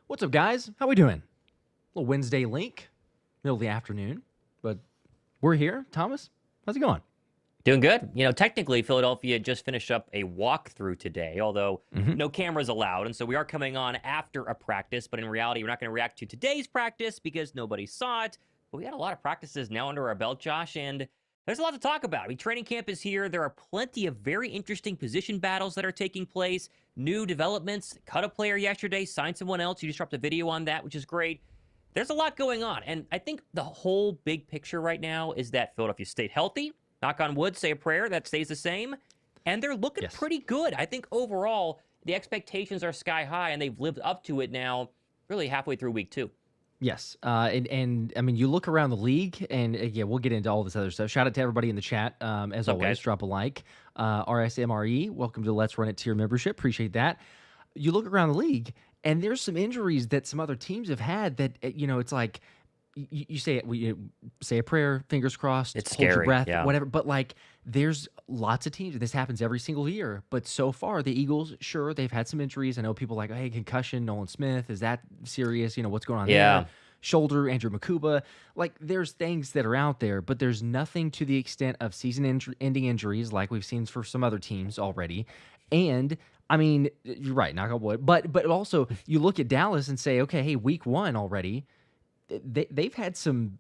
What's up, guys? How we doing? Little Wednesday Linc, middle of the afternoon, but we're here. Thomas, how's it going? Doing good. Technically, Philadelphia just finished up a walkthrough today, although Mm-hmm. no cameras allowed. And so we are coming on after a practice, but in reality, we're not going to react to today's practice because nobody saw it. But we got a lot of practices now under our belt, Josh, and there's a lot to talk about. Training camp is here. There are plenty of very interesting position battles that are taking place, new developments. Cut a player yesterday, signed someone else. You just dropped a video on that, which is great. There's a lot going on. And I think the whole big picture right now is that Philadelphia stayed healthy. Knock on wood, say a prayer, that stays the same. And they're looking Yes. pretty good. I think overall, the expectations are sky high, and they've lived up to it now really halfway through week 2. Yes. And I mean, you look around the league, and yeah, we'll get into all this other stuff. Shout out to everybody in the chat. As up, always, guys? drop a like. RSMRE, welcome to Let's Run It tier membership. Appreciate that. You look around the league, and there's some injuries that some other teams have had that, it's like, you say it, you say a prayer, fingers crossed, It's hold your scary, breath, yeah. whatever. But like, there's lots of teams, and this happens every single year. But so far, the Eagles, sure, they've had some injuries. I know people like, hey, concussion, Nolan Smith, is that serious? What's going on Yeah. there? Shoulder, Andrew Mukuba. Like, there's things that are out there, but there's nothing to the extent of season-ending injuries like we've seen for some other teams already. And I mean, you're right, knock on wood. But also, you look at Dallas and say, okay, hey, week 1 already. They've had some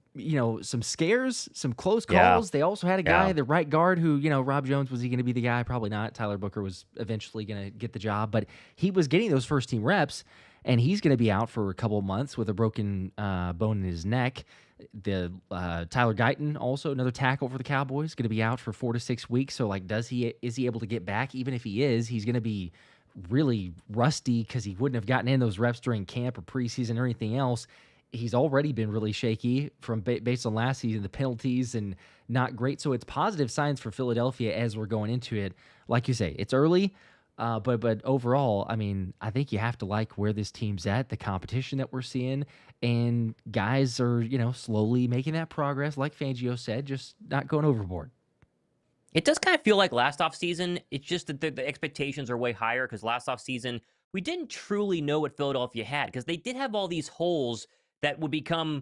scares, some close Yeah. calls. They also had a guy, Yeah. the right guard, who, Rob Jones, was he going to be the guy? Probably not. Tyler Booker was eventually going to get the job, but he was getting those first team reps, and he's going to be out for a couple of months with a broken bone in his neck. The Tyler Guyton, also another tackle for the Cowboys, going to be out for 4 to 6 weeks. So, like, is he able to get back? Even if he is, he's going to be really rusty because he wouldn't have gotten in those reps during camp or preseason or anything else. He's already been really shaky from based on last season, the penalties, and not great. So it's positive signs for Philadelphia as we're going into it. Like you say, it's early, but overall, I mean, I think you have to like where this team's at, the competition that we're seeing, and guys are, slowly making that progress. Like Fangio said, just not going overboard. It does kind of feel like last offseason. It's just that the expectations are way higher because last offseason, we didn't truly know what Philadelphia had because they did have all these holes that would become,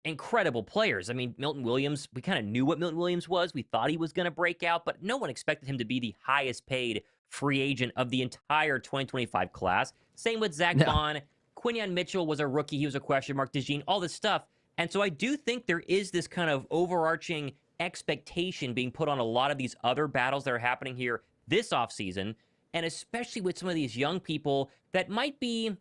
incredible players. Milton Williams, we kind of knew what Milton Williams was. We thought he was going to break out, but no one expected him to be the highest paid free agent of the entire 2025 class. Same with Zach Bond. Quinyon Mitchell was a rookie. He was a question mark. DeJean, all this stuff. And so I do think there is this kind of overarching expectation being put on a lot of these other battles that are happening here this offseason, and especially with some of these young people that might be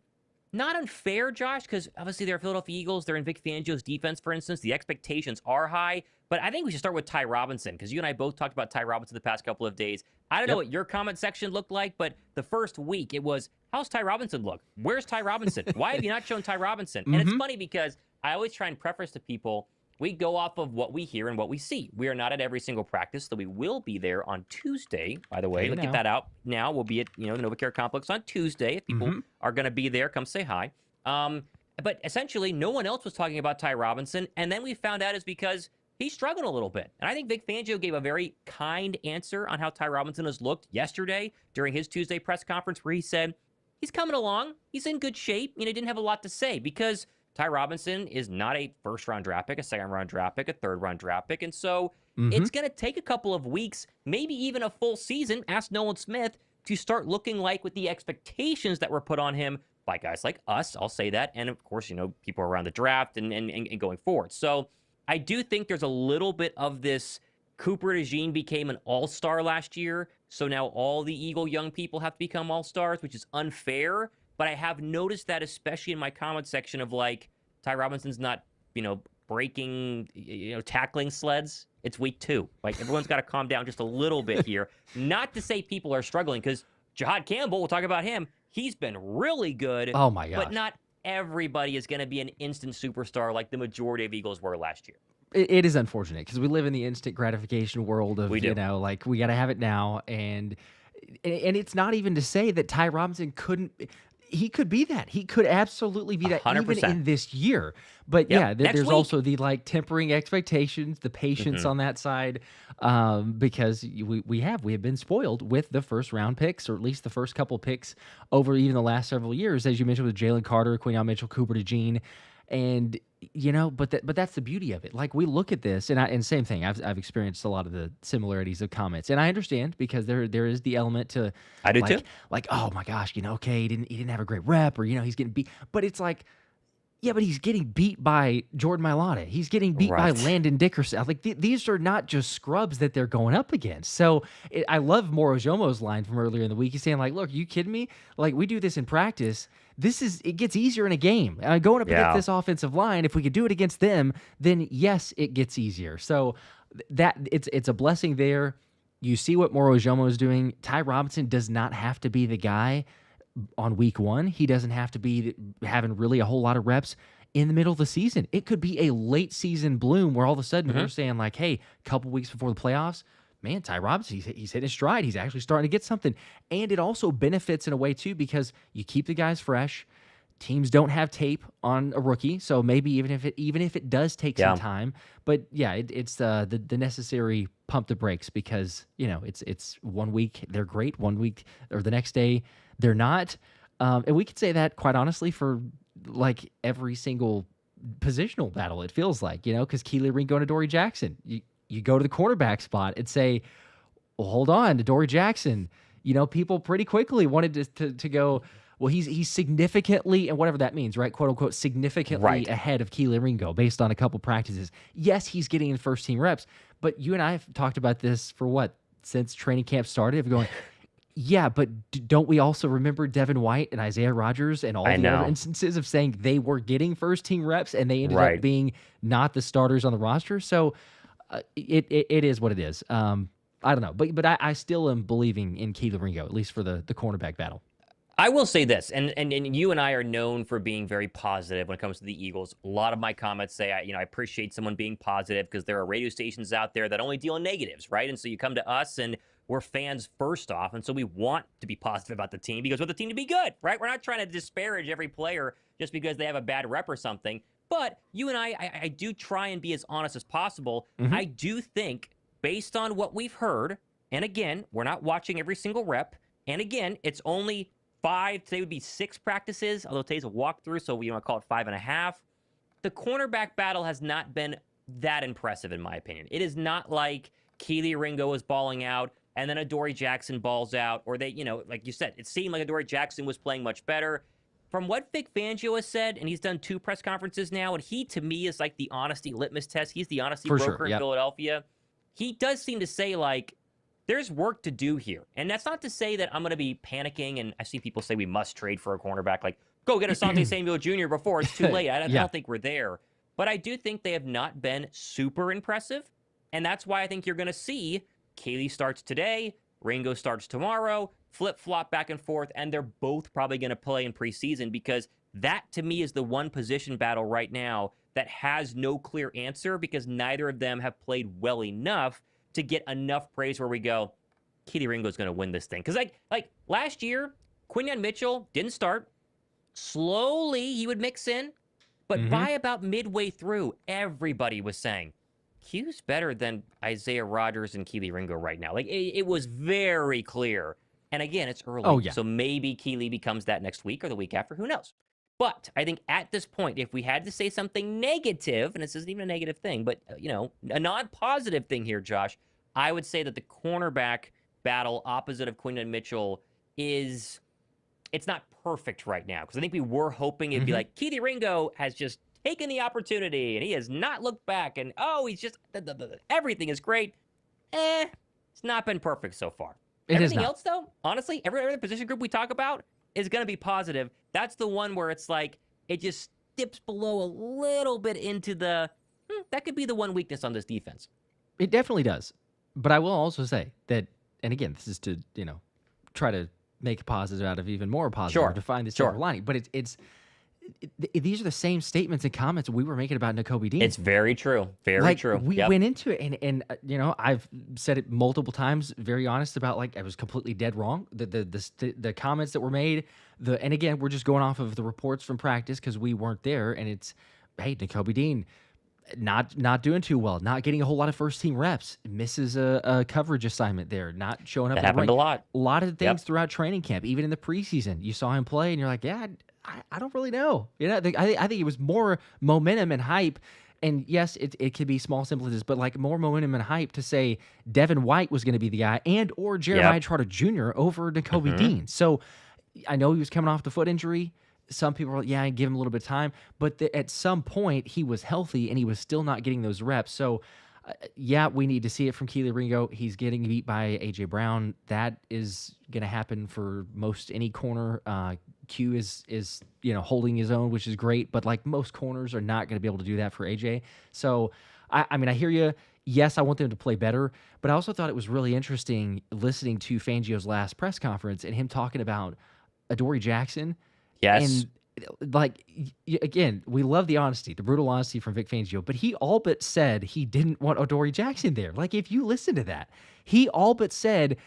not unfair, Josh, because obviously they're Philadelphia Eagles. They're in Vic Fangio's defense, for instance. The expectations are high, but I think we should start with Ty Robinson because you and I both talked about Ty Robinson the past couple of days. I don't know what your comment section looked like, but the first week it was, how's Ty Robinson look? Where's Ty Robinson? Why have you not shown Ty Robinson? And it's funny because I always try and preface to people, we go off of what we hear and what we see. We are not at every single practice, so we will be there on Tuesday, by the way. Okay, Let's get that out now. We'll be at the NovaCare Complex on Tuesday. If people are going to be there, come say hi. But essentially, no one else was talking about Ty Robinson, and then we found out it's because he's struggling a little bit. And I think Vic Fangio gave a very kind answer on how Ty Robinson has looked yesterday during his Tuesday press conference where he said, he's coming along. He's in good shape. He didn't have a lot to say because Ty Robinson is not a first-round draft pick, a second-round draft pick, a third-round draft pick. And so it's going to take a couple of weeks, maybe even a full season, ask Nolan Smith, to start looking like with the expectations that were put on him by guys like us, I'll say that, and of course, people around the draft and going forward. So I do think there's a little bit of this. Cooper DeJean became an all-star last year, so now all the Eagle young people have to become all-stars, which is unfair. But I have noticed that, especially in my comment section of like, Ty Robinson's not, breaking, tackling sleds. It's week 2. Like, everyone's got to calm down just a little bit here. Not to say people are struggling, because Jihaad Campbell, we'll talk about him. He's been really good. Oh my gosh. But not everybody is going to be an instant superstar like the majority of Eagles were last year. It is unfortunate because we live in the instant gratification world of, We do. like, we got to have it now. And it's not even to say that Ty Robinson couldn't. He could be that. He could absolutely be that even 100%. in this year. But Yep. yeah, Next there's week. also the like tempering expectations, the patience on that side, because we have been spoiled with the first round picks, or at least the first couple picks over even the last several years, as you mentioned with Jalen Carter, Quinyon Mitchell, Cooper DeJean, and but that's the beauty of it. Like we look at this, and same thing. I've experienced a lot of the similarities of comments, and I understand because there is the element to I do too. like, oh my gosh, okay, he didn't have a great rep, or he's getting beat, but it's like, yeah, but he's getting beat by Jordan Mailata. He's getting beat by Right. Landon Dickerson. Like these are not just scrubs that they're going up against. So I love Morojomo's line from earlier in the week. He's saying like, "Look, are you kidding me? Like we do this in practice. It gets easier in a game. Going up against this offensive line, if we could do it against them, then yes, it gets easier. So that it's a blessing there. You see what Morojomo is doing. Ty Robinson does not have to be the guy on week one. He doesn't have to be having really a whole lot of reps in the middle of the season. It could be a late season bloom where all of a sudden we're saying like, hey, a couple weeks before the playoffs, man, Ty Robinson, he's hitting his stride. He's actually starting to get something. And it also benefits in a way too, because you keep the guys fresh. Teams don't have tape on a rookie, so maybe even if it does take some time, but yeah, it's the necessary pump the brakes, because it's 1 week they're great, 1 week or the next day they're not, and we could say that quite honestly for like every single positional battle. It feels like because Kelee, Ringo, and Adori Jackson, you go to the cornerback spot and say, well, hold on, Adori Jackson. People pretty quickly wanted to go, well, he's significantly, and whatever that means, right? "Quote unquote," significantly ahead of Kelee Ringo based on a couple practices. Yes, he's getting in first team reps, but you and I have talked about this for since training camp started. Of going, yeah, but don't we also remember Devin White and Isaiah Rodgers and all the other instances of saying they were getting first team reps and they ended up being not the starters on the roster? So it is what it is. I don't know, but I still am believing in Kelee Ringo, at least for the cornerback battle. I will say this, and you and I are known for being very positive when it comes to the Eagles. A lot of my comments say, I appreciate someone being positive, because there are radio stations out there that only deal in negatives, right? And so you come to us, and we're fans first off, and so we want to be positive about the team because we want the team to be good, right? We're not trying to disparage every player just because they have a bad rep or something. But you and I do try and be as honest as possible. I do think, based on what we've heard, and again, we're not watching every single rep, and again, it's only 5, today would be 6 practices, although today's a walkthrough, so we want to call it 5.5. The cornerback battle has not been that impressive, in my opinion. It is not like Kelee Ringo is balling out, and then Adori Jackson balls out, or they, like you said, it seemed like Adori Jackson was playing much better. From what Vic Fangio has said, and he's done 2 press conferences now, and he, to me, is like the honesty litmus test. He's the honesty broker in Philadelphia. He does seem to say, like, there's work to do here. And that's not to say that I'm going to be panicking, and I see people say we must trade for a cornerback. Like, go get Asante Samuel Jr. before it's too late. I don't think we're there. But I do think they have not been super impressive, and that's why I think you're going to see Kelee starts today, Ringo starts tomorrow, flip-flop back and forth, and they're both probably going to play in preseason, because that, to me, is the one position battle right now that has no clear answer, because neither of them have played well enough to get enough praise where we go, Kelee Ringo's going to win this thing. Because like last year, Quinyon Mitchell didn't start. Slowly, he would mix in. But by about midway through, everybody was saying, Q's better than Isaiah Rodgers and Kelee Ringo right now. Like, it was very clear. And again, it's early. Oh, yeah. So maybe Kelee becomes that next week or the week after. Who knows? But I think at this point, if we had to say something negative, and this isn't even a negative thing, but, a non-positive thing here, Josh, I would say that the cornerback battle opposite of Quinyon Mitchell it's not perfect right now. Because I think we were hoping it'd be like, Kelee Ringo has just taken the opportunity, and he has not looked back, and, he's just, everything is great. It's not been perfect so far. Everything else, though, honestly, every other position group we talk about is going to be positive. That's the one where it's like, it just dips below a little bit into the, that could be the one weakness on this defense. It definitely does. But I will also say that, and again, this is to, try to make a positive out of even more positive, to find the silver lining. But it's these are the same statements and comments we were making about Nakobe Dean. It's very true. Very like, true. We Yep. went into it, and I've said it multiple times, very honest about, like, I was completely dead wrong. The comments that were made, and again, we're just going off of the reports from practice because we weren't there, and it's, hey, Nakobe Dean not doing too well, not getting a whole lot of first team reps, misses a coverage assignment there, not showing up. That happened a lot. A lot of things throughout training camp, even in the preseason. You saw him play, and you're like, yeah, I don't really know. I think it was more momentum and hype. And yes, it could be small simplicities, but like more momentum and hype to say Devin White was going to be the guy, and or Jeremiah Trotter Jr. over Nakobe Dean. So I know he was coming off the foot injury. Some people were like, yeah, give him a little bit of time. But at some point, he was healthy, and he was still not getting those reps. So, we need to see it from Kelee Ringo. He's getting beat by A.J. Brown. That is going to happen for most any corner. Q is holding his own, which is great. But, like, most corners are not going to be able to do that for A.J. So, I mean, I hear you. Yes, I want them to play better. But I also thought it was really interesting listening to Fangio's last press conference and him talking about Adori Jackson. Yes. And, like, again, we love the honesty, the brutal honesty from Vic Fangio, but he all but said he didn't want Adori Jackson there. Like, if you listen to that, he all but said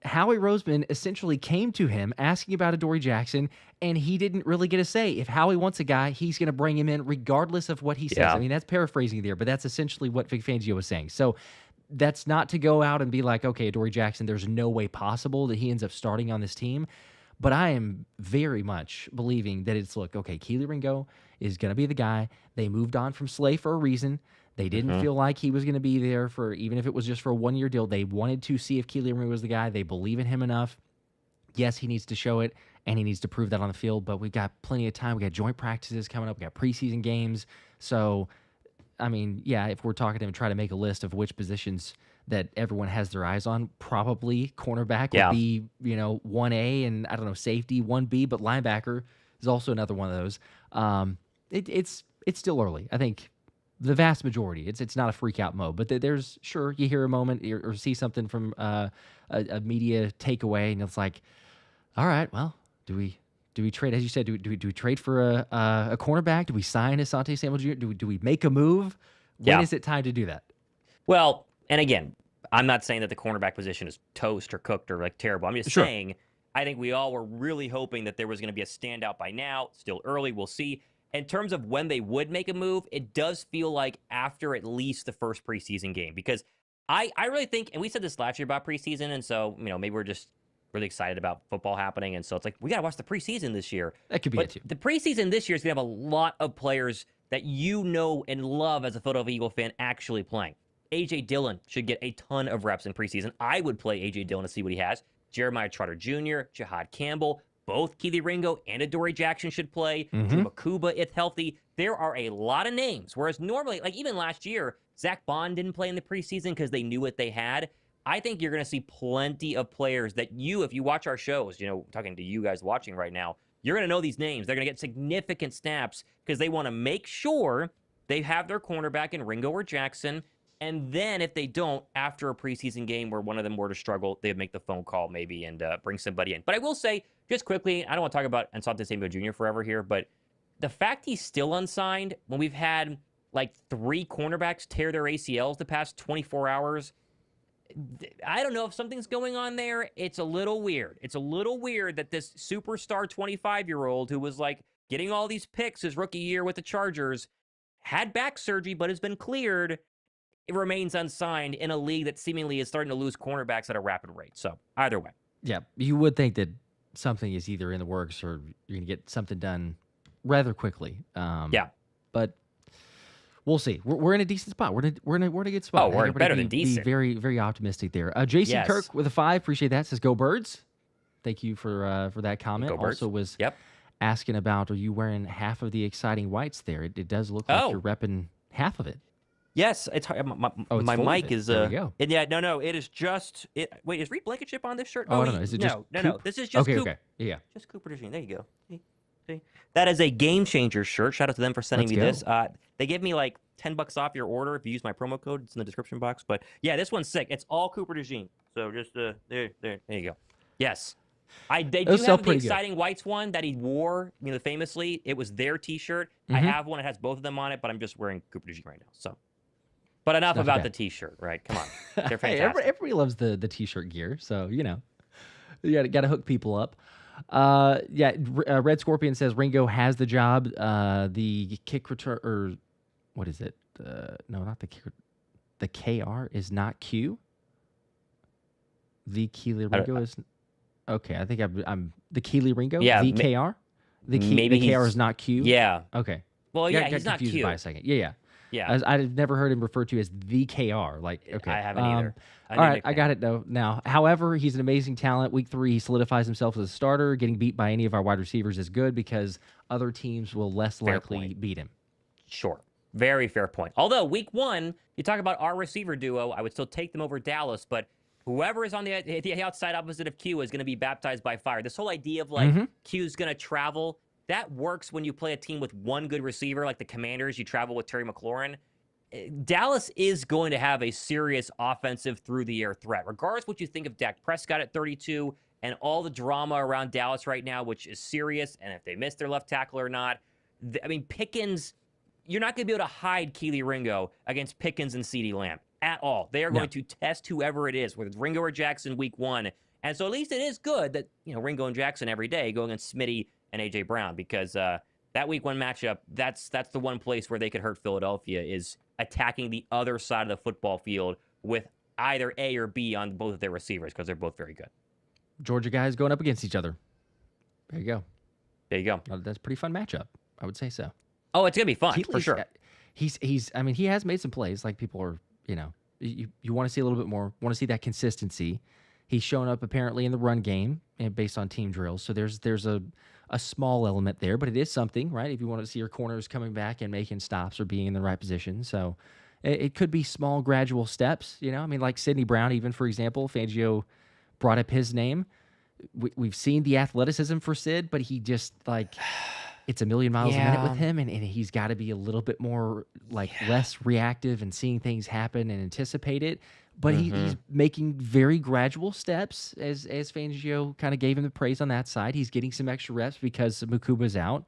Howie Roseman essentially came to him asking about Adori Jackson, and he didn't really get a say. If Howie wants a guy, he's going to bring him in regardless of what he says. I mean, that's paraphrasing there, but that's essentially what Vic Fangio was saying. So that's not to go out and be like, okay, Adori Jackson, there's no way possible that he ends up starting on this team. But I am very much believing that it's, okay, Kelee Ringo is going to be the guy. They moved on from Slay for a reason. They didn't feel like he was going to be there for, even if it was just for a one-year deal. They wanted to see if Kelee Ringo was the guy. They believe in him enough. Yes, he needs to show it, and he needs to prove that on the field, but we've got plenty of time. We got joint practices coming up. We got preseason games. So, I mean, if we're talking to him and try to make a list of which positions that everyone has their eyes on, probably cornerback would be, 1A, and I don't know, safety 1B, but linebacker is also another one of those. It's still early. I think the vast majority, it's not a freak out mode, but there's, sure, you hear a moment or see something from a media takeaway, and it's like, all right, well, do we trade, as you said, do we trade for a cornerback? Do we sign Asante Samuel Jr.? Do we make a move? When is it time to do that? Well, and again, I'm not saying that the cornerback position is toast or cooked or like terrible. I'm just saying I think we all were really hoping that there was going to be a standout by now. Still early. We'll see. In terms of when they would make a move, it does feel like after at least the first preseason game, because I really think, and we said this last year about preseason, and so, maybe we're just really excited about football happening, and so it's like, we got to watch the preseason this year. That could be it too. The preseason this year is going to have a lot of players that you know and love as a Philadelphia Eagle fan actually playing. A.J. Dillon should get a ton of reps in preseason. I would play A.J. Dillon to see what he has. Jeremiah Trotter Jr., Jihaad Campbell, both Kelee Ringo and Adori Jackson should play. Mukuba, if healthy. There are a lot of names. Whereas normally, like even last year, Zach Bond didn't play in the preseason because they knew what they had. I think you're going to see plenty of players that if you watch our shows, talking to you guys watching right now, you're going to know these names. They're going to get significant snaps because they want to make sure they have their cornerback in Ringo or Jackson. And then if they don't, after a preseason game where one of them were to struggle, they'd make the phone call maybe and bring somebody in. But I will say, just quickly, I don't want to talk about Asante Samuel Jr. forever here, but the fact he's still unsigned when we've had like 3 cornerbacks tear their ACLs the past 24 hours, I don't know if something's going on there. It's a little weird. It's a little weird that this superstar 25-year-old who was like getting all these picks his rookie year with the Chargers had back surgery but has been cleared. It remains unsigned in a league that seemingly is starting to lose cornerbacks at a rapid rate. So either way. Yeah, you would think that something is either in the works or you're going to get something done rather quickly. But we'll see. We're in a decent spot. We're in a good spot. Oh, we're better than decent. Be very, very optimistic there. Jason Kirk with a 5. Appreciate that. Says go Birds. Thank you for that comment. Go Birds. Also was asking about, are you wearing half of the exciting whites there? It does look like you're repping half of it. Yes, it's my mic is there we go. And no, it is just it. Wait, is Reed Blankenship on this shirt? Oh, no, is it just no. This is just okay. Yeah, just Cooper DeJean. There you go. See? That is a Game Changer shirt. Shout out to them for sending me this. They gave me like $10 off your order if you use my promo code. It's in the description box. But yeah, this one's sick. It's all Cooper DeJean. So just there you go. Yes. They do have the exciting whites one that he wore, famously. It was their T-shirt. I have one that has both of them on it, but I'm just wearing Cooper DeJean right now. So, but enough about the T-shirt, right? Come on, they're fantastic. Hey, everybody loves the T-shirt gear, so you got to hook people up. Red Scorpion says Ringo has the job. The kick return, or what is it? No, not the kick. The KR is not Q. The Kelee Ringo is okay. I think I'm the Kelee Ringo. Yeah, the KR. The KR is not Q. Yeah. Okay. Well, yeah, he's not confused Q. by a second. Yeah. I've never heard him referred to as the KR. Like, okay, I haven't either. All right, I got it though now. However, he's an amazing talent. Week 3, he solidifies himself as a starter. Getting beat by any of our wide receivers is good because other teams will less likely beat him. Sure. Very fair point. Although week 1, you talk about our receiver duo, I would still take them over Dallas, but whoever is on the outside opposite of Q is going to be baptized by fire. This whole idea of Q's going to travel, that works when you play a team with one good receiver, like the Commanders. You travel with Terry McLaurin. Dallas is going to have a serious offensive through-the-air threat. Regardless what you think of Dak Prescott at 32 and all the drama around Dallas right now, which is serious, and if they miss their left tackle or not. Pickens, you're not going to be able to hide Kelee Ringo against Pickens and CeeDee Lamb at all. They are going to test whoever it is, whether it's Ringo or Jackson week 1. And so at least it is good that Ringo and Jackson every day go against Smitty and A.J. Brown, because that week 1 matchup, that's the one place where they could hurt Philadelphia, is attacking the other side of the football field with either A or B on both of their receivers, because they're both very good. Georgia guys going up against each other. There you go. That's a pretty fun matchup. I would say so. Oh, it's going to be fun, for sure. He has made some plays. Like, people are, you want to see a little bit more, want to see that consistency. He's shown up apparently in the run game based on team drills. So there's a small element there, but it is something, right? If you want to see your corners coming back and making stops or being in the right position. So it could be small, gradual steps, like Sidney Brown, even, for example. Fangio brought up his name. We've seen the athleticism for Sid, but he just, it's a million miles a minute with him, and he's got to be a little bit more, less reactive and seeing things happen and anticipate it. But he's making very gradual steps, as Fangio kind of gave him the praise on that side. He's getting some extra reps because Mukuba's out.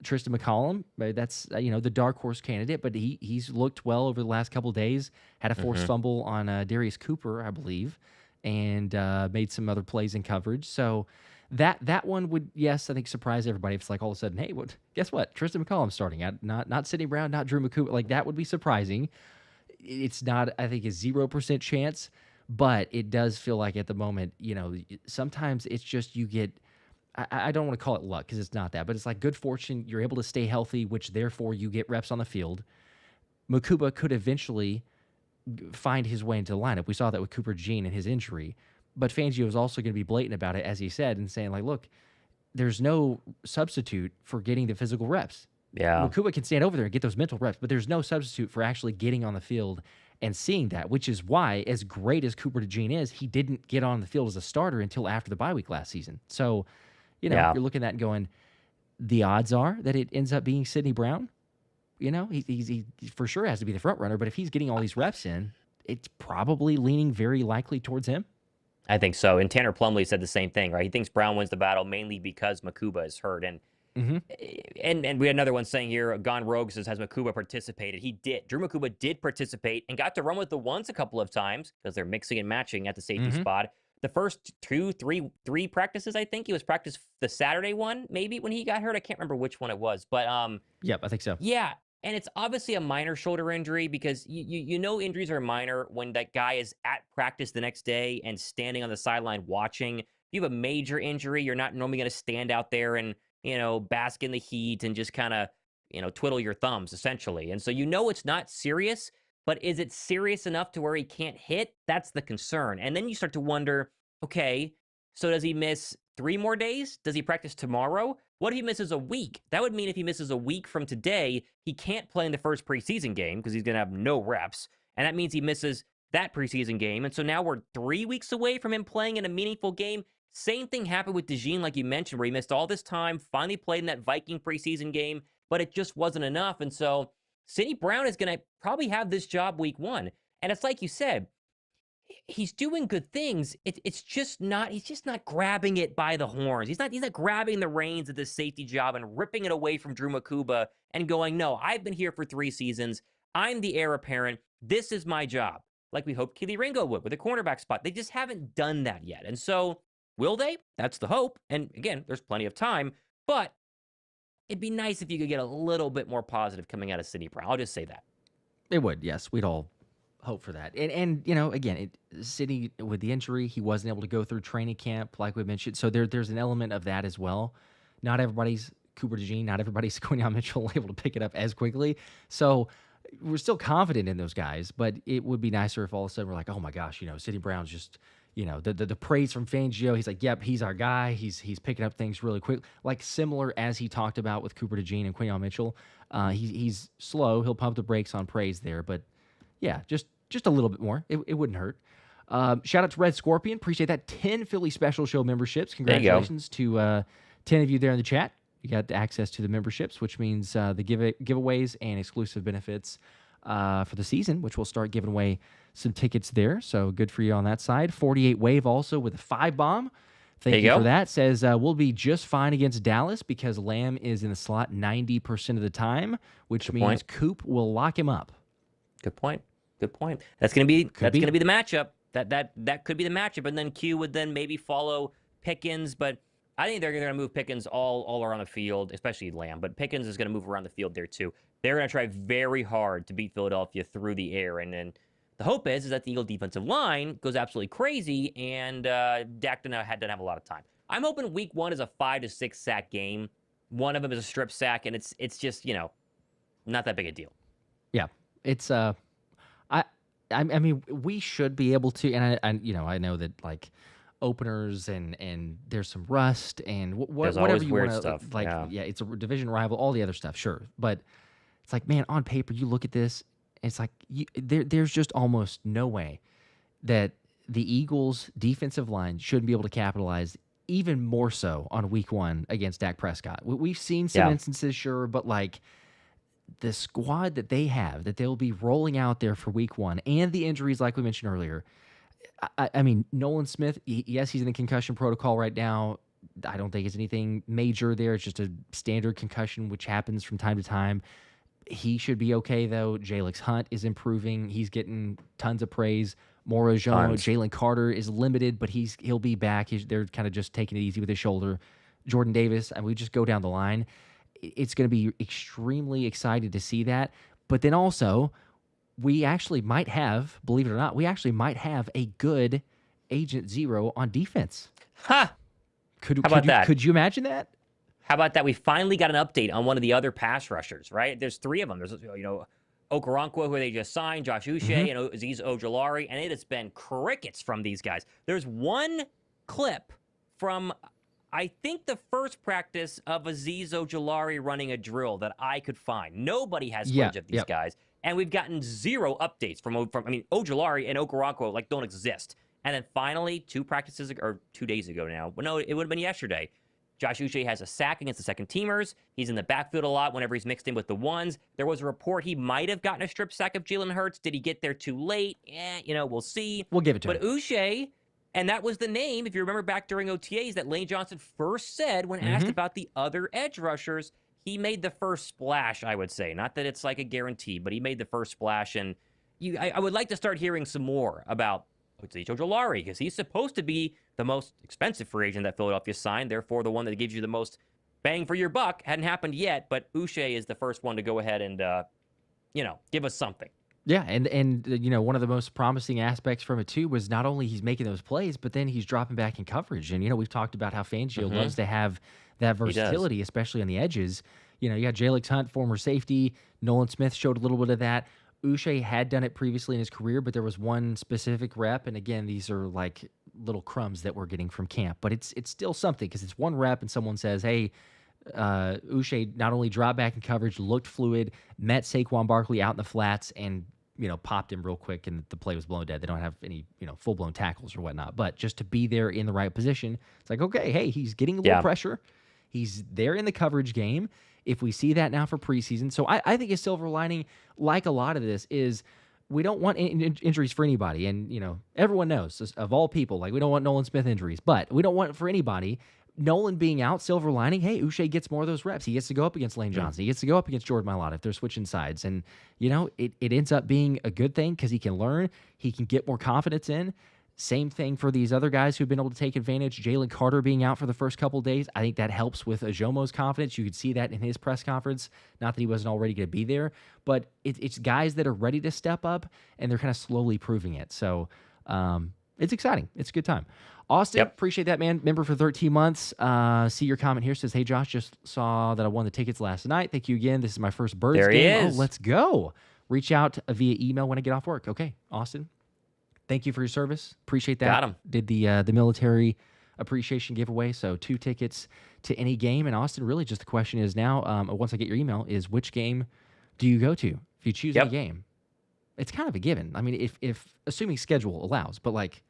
Tristin McCollum, that's the dark horse candidate, but he's looked well over the last couple of days. Had a forced fumble on Darius Cooper, I believe, and made some other plays in coverage. So that one would, I think, surprise everybody. If it's all of a sudden, hey, guess what? Tristin McCollum starting out, not Sidney Brown, not Drew Mukuba. That would be surprising. It's not, I think, a 0% chance, but it does feel like at the moment, sometimes it's just you get, I don't want to call it luck because it's not that, but it's like good fortune. You're able to stay healthy, which therefore you get reps on the field. Mukuba could eventually find his way into the lineup. We saw that with Cooper DeJean and his injury, but Fangio is also going to be blatant about it, as he said, and saying, look, there's no substitute for getting the physical reps. Yeah. Mukuba can stand over there and get those mental reps, but there's no substitute for actually getting on the field and seeing that, which is why, as great as Cooper DeJean is, he didn't get on the field as a starter until after the bye week last season. So, you're looking at that and going, the odds are that it ends up being Sidney Brown. He for sure has to be the front runner, but if he's getting all these reps in, it's probably leaning very likely towards him. I think so. And Tanner Plumlee said the same thing, right? He thinks Brown wins the battle mainly because Mukuba is hurt. And we had another one saying here, Gone Rogue says, has Mukuba participated? He did. Drew Mukuba did participate and got to run with the ones a couple of times because they're mixing and matching at the safety spot. The first three practices, I think. He was practiced the Saturday one, maybe, when he got hurt. I can't remember which one it was. But yep, I think so. Yeah, and it's obviously a minor shoulder injury because injuries are minor when that guy is at practice the next day and standing on the sideline watching. If you have a major injury, you're not normally going to stand out there and bask in the heat and just kind of, twiddle your thumbs, essentially. And so it's not serious, but is it serious enough to where he can't hit? That's the concern. And then you start to wonder, okay, so does he miss 3 more days? Does he practice tomorrow? What if he misses a week? That would mean if he misses a week from today, he can't play in the first preseason game because he's going to have no reps. And that means he misses that preseason game. And so now we're 3 weeks away from him playing in a meaningful game. Same thing happened with DeJean, like you mentioned, where he missed all this time, finally played in that Viking preseason game, but it just wasn't enough. And so Sidney Brown is going to probably have this job week 1. And it's like you said, he's doing good things. It's just not. He's just not grabbing it by the horns. He's not grabbing the reins of this safety job and ripping it away from Drew Mukuba and going, no, I've been here for 3 seasons. I'm the heir apparent. This is my job. Like we hoped Kelee Ringo would with a cornerback spot. They just haven't done that yet. And so, will they? That's the hope. And again, there's plenty of time. But it'd be nice if you could get a little bit more positive coming out of Sidney Brown. I'll just say that. It would, yes. We'd all hope for that. And again, Sidney, with the injury, he wasn't able to go through training camp, like we mentioned. So there's an element of that as well. Not everybody's Cooper DeJean, not everybody's Quinyon Mitchell able to pick it up as quickly. So we're still confident in those guys, but it would be nicer if all of a sudden we're like, oh my gosh, Sidney Brown's just, the praise from Fangio. He's like, yep, he's our guy. He's picking up things really quick, like similar as he talked about with Cooper DeJean and Quinyon Mitchell. He's slow. He'll pump the brakes on praise there, but yeah, just a little bit more. It wouldn't hurt. Shout out to Red Scorpion. Appreciate that. 10 Philly Special Show memberships. Congratulations to 10 of you there in the chat. You got access to the memberships, which means the giveaways and exclusive benefits for the season, which we'll start giving away some tickets there. So good for you on that side. 48 Wave also with a 5-bomb. Thank you for that. Says we'll be just fine against Dallas because Lamb is in the slot 90% of the time, which means Coop will lock him up. Good point. That's gonna be the matchup. That could be the matchup, and then Q would then maybe follow Pickens, but I think they're going to move Pickens all around the field, especially Lamb. But Pickens is going to move around the field there too. They're going to try very hard to beat Philadelphia through the air, and then the hope is that the Eagle defensive line goes absolutely crazy, and Dak doesn't have a lot of time. I'm hoping Week 1 is a 5 to 6 sack game. One of them is a strip sack, and it's just not that big a deal. Yeah, it's I mean, we should be able to, and I know that like openers and there's some rust and whatever you want to like. Yeah, it's a division rival, all the other stuff, sure, but it's like, man, on paper, you look at this, and it's like there's just almost no way that the Eagles' defensive line shouldn't be able to capitalize even more so on Week 1 against Dak Prescott. We've seen some instances, sure, but like the squad that they have, that they'll be rolling out there for Week 1, and the injuries, like we mentioned earlier. I mean, Nolan Smith, yes, he's in the concussion protocol right now. I don't think it's anything major there. It's just a standard concussion, which happens from time to time. He should be okay, though. Jalix Hunt is improving. He's getting tons of praise. Moro Jean, Jalen Carter is limited, but he'll be back. They're kind of just taking it easy with his shoulder. Jordan Davis, and we just go down the line. It's going to be extremely excited to see that. But then also, we actually might have, believe it or not, a good Agent Zero on defense. Ha! How about that? Could you imagine that? How about that? We finally got an update on one of the other pass rushers, right? There's 3 of them. There's, Okoronkwo, who they just signed, Josh Uche, and Azeez Ojulari, and it has been crickets from these guys. There's one clip from, I think, the first practice of Azeez Ojulari running a drill that I could find. Nobody has footage of these guys, and we've gotten 0 updates from Ojulari and Okoronkwo don't exist. And then finally, 2 practices, or 2 days ago now, well, no, it would have been yesterday, Josh Uche has a sack against the second teamers. He's in the backfield a lot whenever he's mixed in with the ones. There was a report he might have gotten a strip sack of Jalen Hurts. Did he get there too late? We'll see. We'll give it to him. But Uche, and that was the name, if you remember back during OTAs, that Lane Johnson first said when asked about the other edge rushers. He made the first splash, I would say. Not that it's like a guarantee, but he made the first splash. And I would like to start hearing some more about Azeez Ojulari, because he's supposed to be the most expensive free agent that Philadelphia signed, therefore the one that gives you the most bang for your buck. Hadn't happened yet, but Uche is the first one to go ahead and, give us something. Yeah, and one of the most promising aspects from it, too, was not only he's making those plays, but then he's dropping back in coverage. And, we've talked about how Fangio loves to have that versatility, especially on the edges. You got Jalix Hunt, former safety. Nolan Smith showed a little bit of that. Uche had done it previously in his career, but there was one specific rep. And again, these are like little crumbs that we're getting from camp, but it's still something, because it's one rep and someone says, hey, Uche not only dropped back in coverage, looked fluid, met Saquon Barkley out in the flats, and popped him real quick, and the play was blown dead. They don't have any full-blown tackles or whatnot, but just to be there in the right position, it's like, okay, hey, he's getting a little pressure. He's there in the coverage game. If we see that now for preseason. So I think a silver lining, like a lot of this, is we don't want injuries for anybody. And, everyone knows, of all people, like, we don't want Nolan Smith injuries, but we don't want it for anybody. Nolan being out, silver lining, hey, Uche gets more of those reps. He gets to go up against Lane Johnson. He gets to go up against Jordan Mailata if they're switching sides. And, it ends up being a good thing because he can learn. He can get more confidence in. Same thing for these other guys who've been able to take advantage. Jalen Carter being out for the first couple of days, I think that helps with Ajomo's confidence. You could see that in his press conference. Not that he wasn't already going to be there, but it's guys that are ready to step up, and they're kind of slowly proving it. So it's exciting. It's a good time. Austin, appreciate that, man. Member for 13 months. See your comment here. Says, hey, Josh, just saw that I won the tickets last night. Thank you again. This is my first Birds there game. He is. Oh, let's go. Reach out via email when I get off work. Okay, Austin. Thank you for your service. Appreciate that. Got him. Did the military appreciation giveaway, so 2 tickets to any game. And Austin, really just the question is now, once I get your email, is which game do you go to if you choose any game? It's kind of a given. I mean, if assuming schedule allows, but like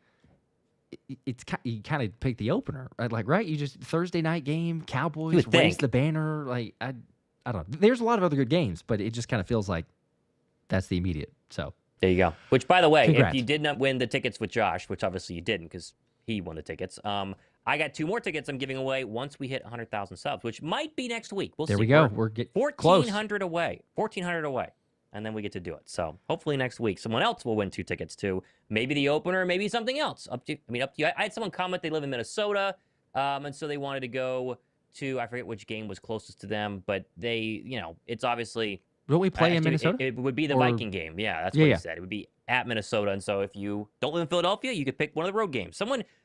you kind of pick the opener, right? Like, right? You just Thursday night game, Cowboys raise the banner. Like I don't know. There's a lot of other good games, but it just kind of feels like that's the immediate. So. There you go. Which, by the way, Congrats. if you did not win the tickets with Josh, which obviously you didn't because he won the tickets, I got 2 more tickets I'm giving away once we hit 100,000 subs, which might be next week. We'll see. There we go. We're getting 1,400 away. 1,400 away. And then we get to do it. So hopefully next week someone else will win 2 tickets too. Maybe the opener, maybe something else. Up to you. I had someone comment they live in Minnesota, and so they wanted to go to, I forget which game was closest to them, but they, it's obviously... Don't we play in Minnesota? It would be the Viking game. Yeah, that's what he said. It would be at Minnesota. And so if you don't live in Philadelphia, you could pick one of the road games.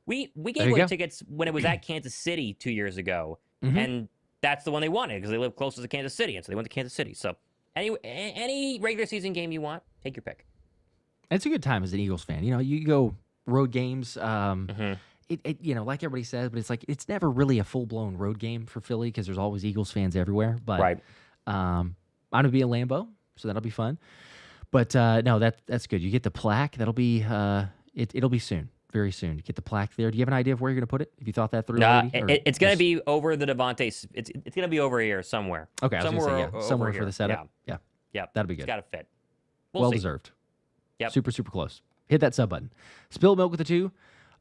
We gave away tickets when it was at Kansas City 2 years ago. Mm-hmm. And that's the one they wanted because they live closest to Kansas City. And so they went to Kansas City. So any regular season game you want, take your pick. It's a good time as an Eagles fan. You go road games. It like everybody says, but it's like it's never really a full-blown road game for Philly because there's always Eagles fans everywhere. But right. I'm gonna be in Lambeau, so that'll be fun. But no, that's good. You get the plaque. That'll be it'll be soon, very soon. You get the plaque there. Do you have an idea of where you're gonna put it? Have you thought that through already? It's gonna be over the Devontae. It's gonna be over here somewhere. Okay, I was somewhere gonna say, somewhere for the setup. Yeah, that'll be good. It's gotta fit. Well deserved. Yep. Super close. Hit that sub button. Spill milk with the 2.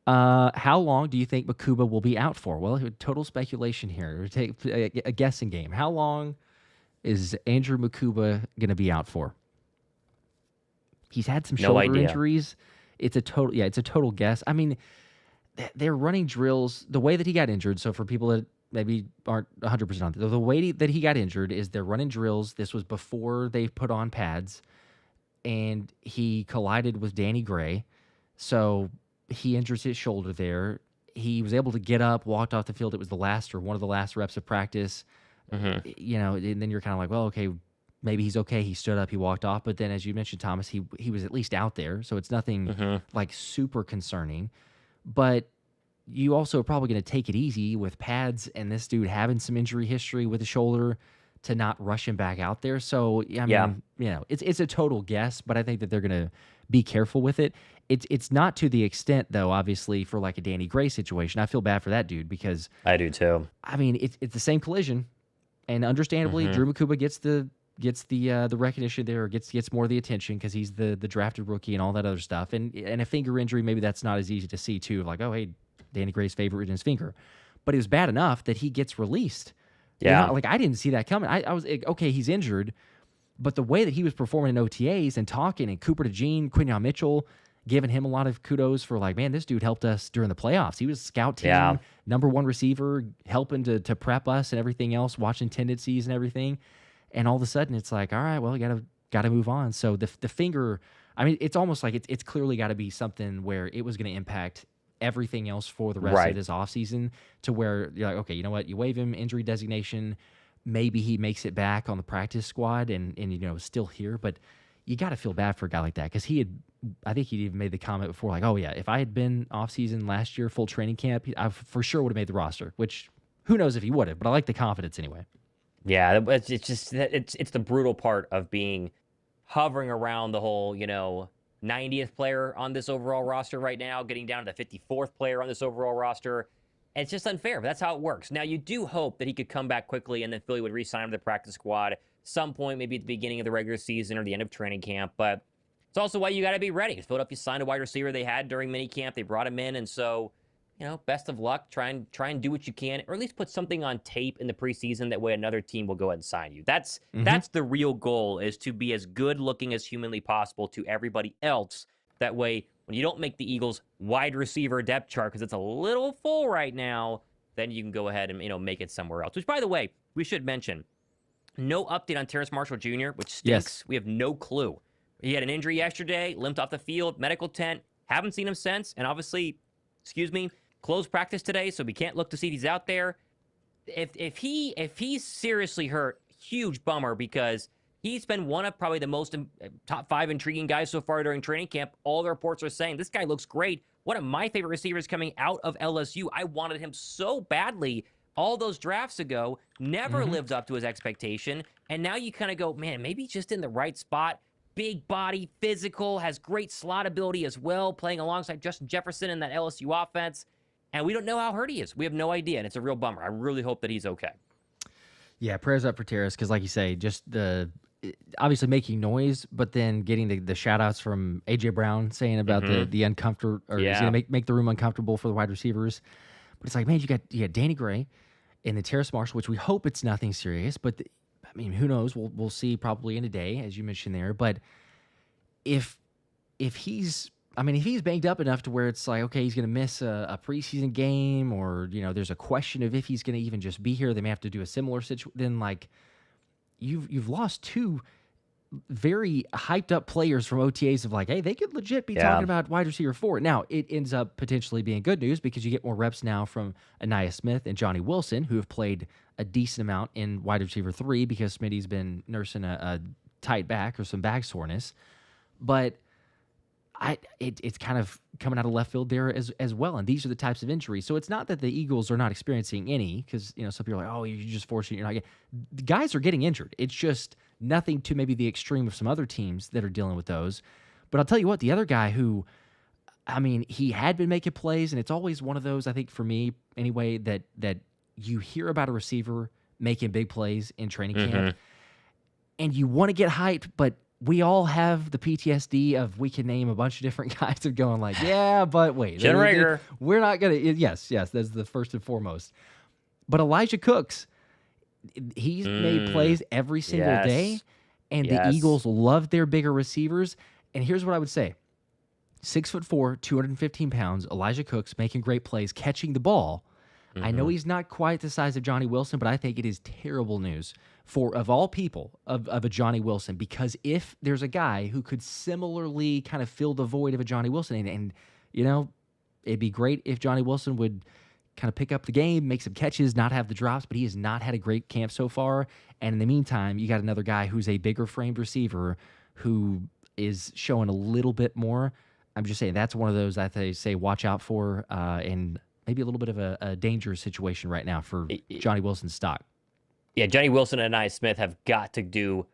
How long do you think Mukuba will be out for? Well, total speculation here. Take a guessing game. How long is Andrew Mukuba going to be out for? He's had some shoulder injuries. It's a total guess. I mean, they're running drills the way that he got injured. So for people that maybe aren't 100% on the way that he got injured is they're running drills. This was before they put on pads, and he collided with Danny Gray. So he injures his shoulder there. He was able to get up, walked off the field. It was one of the last reps of practice. Mm-hmm. And then you're kind of like, well, okay, maybe he's okay. He stood up, he walked off. But then, as you mentioned, Thomas, he was at least out there. So it's nothing like super concerning. But you also are probably going to take it easy with pads and this dude having some injury history with the shoulder to not rush him back out there. So, I mean, it's a total guess, but I think that they're going to be careful with it. It's not to the extent, though, obviously, for like a Danny Gray situation. I feel bad for that dude because... I do, too. I mean, it's the same collision. And understandably, Drew Mukuba gets the recognition there, or gets more of the attention because he's the drafted rookie and all that other stuff. And a finger injury, maybe that's not as easy to see too. Like, oh hey, Danny Gray's favorite in his finger, but it was bad enough that he gets released. Yeah, like I didn't see that coming. I was okay, he's injured, but the way that he was performing in OTAs and talking, and Cooper DeJean, Quinyon Mitchell, giving him a lot of kudos for like, man, this dude helped us during the playoffs. He was scout team, number 1 receiver, helping to prep us and everything else, watching tendencies and everything. And all of a sudden it's like, all right, well, you gotta move on. So the finger, I mean, it's almost like it's clearly got to be something where it was going to impact everything else for the rest of this offseason, to where you're like, okay, you know what, you waive him, injury designation, maybe he makes it back on the practice squad and is still here, but you got to feel bad for a guy like that because I think he'd even made the comment before, like, oh yeah, if I had been off season last year, full training camp, I for sure would have made the roster, which who knows if he would have, but I like the confidence anyway. Yeah, it's just it's the brutal part of hovering around the whole 90th player on this overall roster right now, getting down to the 54th player on this overall roster. It's just unfair, but that's how it works. Now, you do hope that he could come back quickly and then Philly would re-sign him to the practice squad some point, maybe at the beginning of the regular season or the end of training camp. But It's also why you got to be ready. Philadelphia signed a wide receiver they had during minicamp. They brought him in, and so, best of luck. Try and do what you can, or at least put something on tape in the preseason. That way, another team will go ahead and sign you. That's the real goal, is to be as good looking as humanly possible to everybody else. That way, when you don't make the Eagles' wide receiver depth chart because it's a little full right now, then you can go ahead and make it somewhere else. Which, by the way, we should mention, no update on Terrace Marshall Jr., which stinks. Yes. We have no clue. He had an injury yesterday, limped off the field, medical tent. Haven't seen him since, and obviously, closed practice today, so we can't look to see if he's out there. If he's seriously hurt, huge bummer, because he's been one of probably the most top 5 intriguing guys so far during training camp. All the reports are saying this guy looks great. One of my favorite receivers coming out of LSU. I wanted him so badly all those drafts ago. Never lived up to his expectation, and now you kind of go, man, maybe he's just in the right spot. Big body, physical, has great slot ability as well, playing alongside Justin Jefferson in that LSU offense. And we don't know how hurt he is. We have no idea, and it's a real bummer. I really hope that he's okay. Yeah, prayers up for Terrace, because like you say, just obviously making noise, but then getting the shout-outs from A.J. Brown saying about the uncomfortable, or he's going to make the room uncomfortable for the wide receivers. But it's like, man, you got Danny Gray and then Terrace Marshall, which we hope it's nothing serious, but who knows? We'll see probably in a day, as you mentioned there. But if he's banged up enough to where it's like, okay, he's going to miss a preseason game, or there's a question of if he's going to even just be here. They may have to do a similar situation. Then you've lost 2 very hyped up players from OTAs of hey, they could legit be talking about wide receiver 4. Now it ends up potentially being good news because you get more reps now from Ainias Smith and Johnny Wilson, who have played a decent amount in wide receiver 3 because Smitty's been nursing a tight back or some back soreness. But it's kind of coming out of left field there as well, and these are the types of injuries. So it's not that the Eagles are not experiencing any, because some people are like, oh, you're just forcing, you're not getting. The guys are getting injured. It's just nothing to maybe the extreme of some other teams that are dealing with those. But I'll tell you what, the other guy who, he had been making plays, and it's always one of those, I think for me anyway, that you hear about a receiver making big plays in training camp, and you want to get hyped, but we all have the PTSD of, we can name a bunch of different guys of going yeah, but wait. Generator. We're not going to, yes, that's the first and foremost. But Elijah Cooks, he's made plays every single day, and the Eagles love their bigger receivers. And here's what I would say. 6'4", 215 pounds, Elijah Cooks making great plays, catching the ball. I know he's not quite the size of Johnny Wilson, but I think it is terrible news for, of all people, of a Johnny Wilson, because if there's a guy who could similarly kind of fill the void of a Johnny Wilson, and it'd be great if Johnny Wilson would kind of pick up the game, make some catches, not have the drops, but he has not had a great camp so far. And in the meantime, you got another guy who's a bigger framed receiver who is showing a little bit more. I'm just saying that's one of those that they say watch out for, and maybe a little bit of a dangerous situation right now for Johnny Wilson's stock. Yeah, Johnny Wilson and Ainias Smith have got to do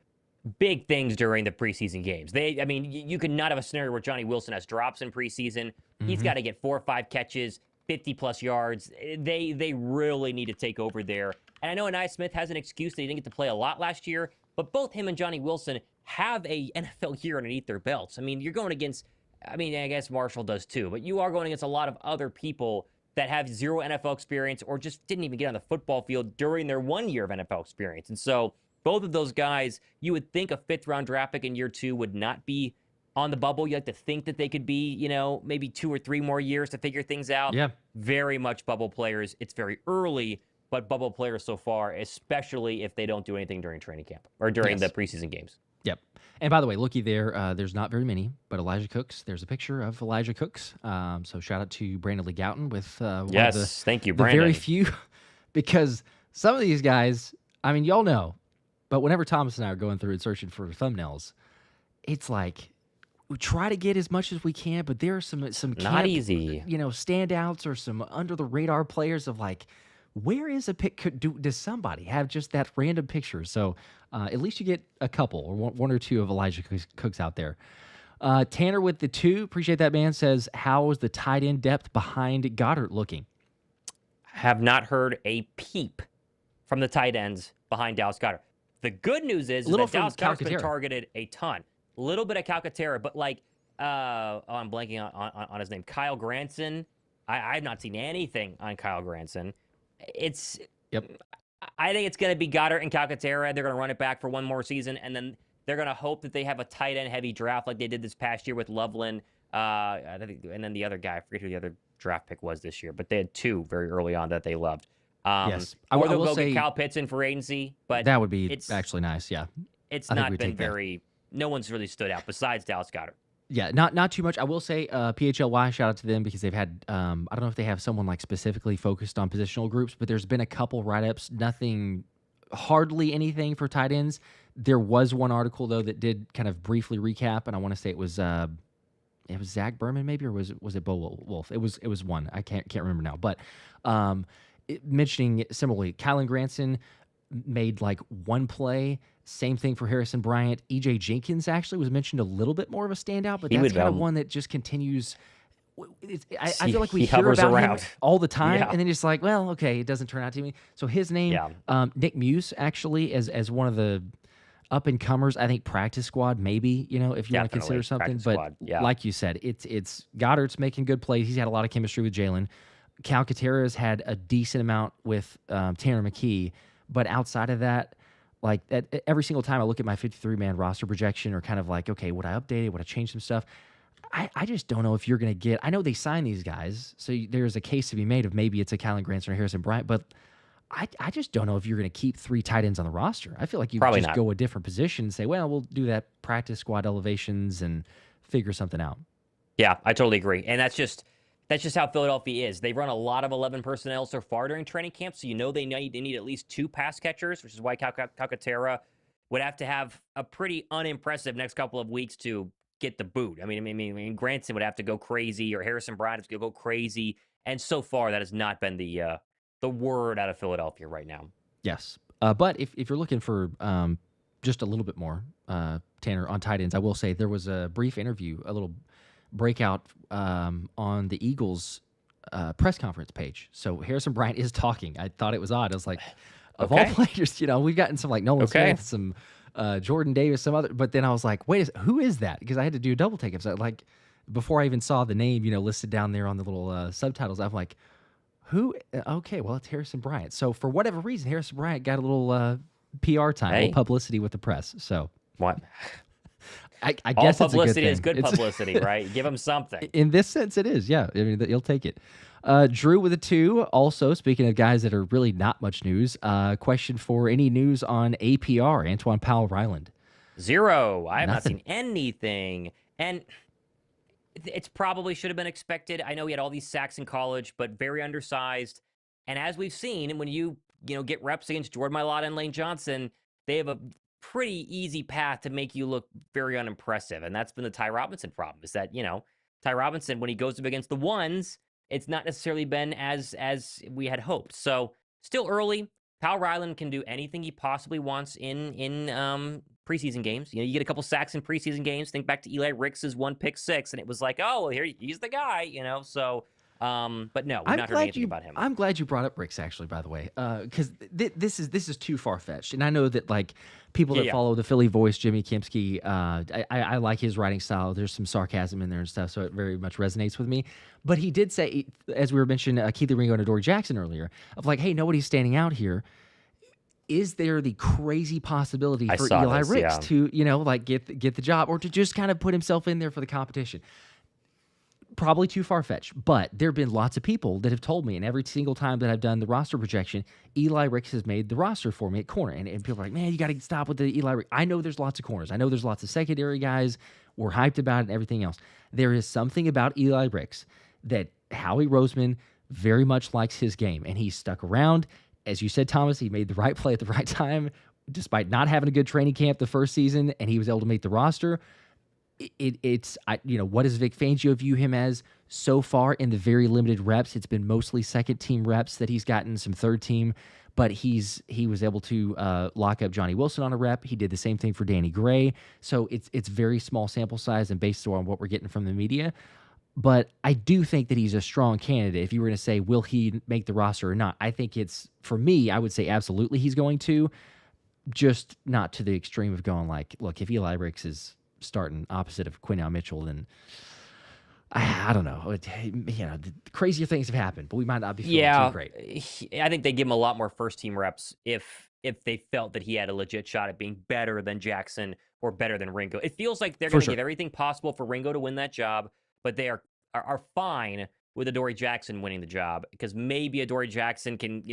big things during the preseason games. You could not have a scenario where Johnny Wilson has drops in preseason. He's got to get 4 or 5 catches, 50-plus yards. They really need to take over there. And I know Ainias Smith has an excuse that he didn't get to play a lot last year, but both him and Johnny Wilson have a NFL year underneath their belts. You're going against, I guess Marshall does too, but you are going against a lot of other people that have 0 NFL experience or just didn't even get on the football field during their 1 year of NFL experience. And so both of those guys, you would think a 5th-round draft pick in year 2 would not be on the bubble. You like to think that they could be, maybe 2 or 3 more years to figure things out. Yeah. Very much bubble players. It's very early, but bubble players so far, especially if they don't do anything during training camp or during the preseason games. Yep. And by the way, looky there, there's not very many, but Elijah Cooks, there's a picture of Elijah Cooks. So shout out to Brandon Lee Gouton with thank you, Brandon. The very few, because some of these guys, y'all know, but whenever Thomas and I are going through and searching for thumbnails, it's like we try to get as much as we can, but there are some not camp, easy, standouts or some under the radar players of where is a pic? Does somebody have just that random picture? So at least you get a couple or one or two of Elijah Cooks out there. Tanner with the 2, appreciate that, man, says, how is the tight end depth behind Goddard looking? Have not heard a peep from the tight ends behind Dallas Goedert. The good news is that Dallas Goedert's been targeted a ton. little bit of Calcaterra, but like, I'm blanking on his name, Kyle Granson. I've not seen anything on Kyle Granson. It's, Yep. I think it's going to be Goddard and Calcaterra. They're going to run it back for one more season, and then they're going to hope that they have a tight end heavy draft like they did this past year with Loveland. And then the other guy, I forget who the other draft pick was this year, but they had two very early on that they loved. Yes. Or they'll go get Kyle Pitts in for agency, but that would be actually nice. Yeah. It's not been very. No one's really stood out besides Dallas Goedert. Yeah, not too much. I will say PHLY, shout out to them because they've had, I don't know if they have someone like specifically focused on positional groups, but there's been a couple write-ups, hardly anything for tight ends. There was one article, though, that did kind of briefly recap, and I want to say it was Zach Berman maybe, or was it Bo Wolf? It was one. I can't remember now. But mentioning similarly, Kylan Granson made like one play. Same thing for Harrison Bryant. E.J. Jenkins actually was mentioned a little bit more of a standout, but that's kind of one that just continues. I feel like we hear about him all the time, and then it's like, well, okay, it doesn't turn out to me. So his name, Nick Muse, actually, as one of the up-and-comers, I think practice squad, maybe, if you want to consider something. But like you said, it's Goddard's making good plays. He's had a lot of chemistry with Jalen. Calcaterra's had a decent amount with Tanner McKee, but outside of that, like every single time I look at my 53-man roster projection or kind of like, okay, would I update it? Would I change some stuff? I just don't know if you're going to get – I know they sign these guys, so there's a case to be made of maybe it's a Kylan Granson or Harrison Bryant, but I just don't know if you're going to keep 3 tight ends on the roster. I feel like you just go a different position and say, well, we'll do that practice squad elevations and figure something out. Yeah, I totally agree. And that's just how Philadelphia is. They run a lot of 11 personnel so far during training camp, so they need at least 2 pass catchers, which is why Calcaterra would have to have a pretty unimpressive next couple of weeks to get the boot. I mean, Granson would have to go crazy, or Harrison Bryant would go crazy, and so far that has not been the word out of Philadelphia right now. Yes, but if you're looking for just a little bit more, Tanner, on tight ends, I will say there was a brief interview, a little breakout on the Eagles press conference page. So Harrison Bryant is talking. I thought it was odd. I was like, of all players, we've gotten some like Nolan Smith, some Jordan Davis, some other. But then I was like, who is that? Because I had to do a double take. So like before I even saw the name, listed down there on the little subtitles, I'm like, who? Okay, well, it's Harrison Bryant. So for whatever reason, Harrison Bryant got a little PR time, a little publicity with the press. So what? I guess all publicity is good publicity, right? Give them something. In this sense, it is. Yeah, I mean, you'll take it. Drew with a 2. Also, speaking of guys that are really not much news, question for any news on APR, Antwan Powell-Ryland. 0. I have not seen anything. And it's probably should have been expected. I know he had all these sacks in college, but very undersized. And as we've seen, when you get reps against Jordan Mailata and Lane Johnson, they have a pretty easy path to make you look very unimpressive. And that's been the Ty Robinson problem, is that, Ty Robinson, when he goes up against the ones, it's not necessarily been as we had hoped. So still early. Powell-Ryland can do anything he possibly wants in preseason games. You get a couple sacks in preseason games. Think back to Eli Ricks's 1 pick 6, and it was like, oh, well, here he's the guy, So, but no, we've not heard anything about him. I'm glad you brought up Ricks, actually, by the way, because this is too far fetched, and I know that like people that follow the Philly voice, Jimmy Kempski, I like his writing style. There's some sarcasm in there and stuff, so it very much resonates with me. But he did say, as we were mentioning, Kelee, Ringo, and Adori Jackson earlier, of like, hey, nobody's standing out here. Is there the crazy possibility for Eli Ricks to, like get the job, or to just kind of put himself in there for the competition? Probably too far-fetched, but there have been lots of people that have told me, and every single time that I've done the roster projection, Eli Ricks has made the roster for me at corner. And people are like, man, you got to stop with the Eli Ricks. I know there's lots of corners. I know there's lots of secondary guys. We're hyped about it and everything else. There is something about Eli Ricks that Howie Roseman very much likes his game, and he's stuck around. As you said, Thomas, he made the right play at the right time, despite not having a good training camp the first season, and he was able to make the roster. What does Vic Fangio view him as so far in the very limited reps? It's been mostly second team reps that he's gotten, some third team, but he was able to lock up Johnny Wilson on a rep. He did the same thing for Danny Gray. So it's very small sample size and based on what we're getting from the media. But I do think that he's a strong candidate. If you were to say, will he make the roster or not? I think for me, I would say absolutely he's going to, just not to the extreme of going like, look, if Eli Ricks is starting opposite of Quinell Mitchell, then I don't know. Crazier things have happened, but we might not be feeling too great. I think they give him a lot more first-team reps if they felt that he had a legit shot at being better than Jackson or better than Ringo. It feels like they're going to give everything possible for Ringo to win that job, but they are fine with Adori Jackson winning the job, because maybe Adori Jackson can,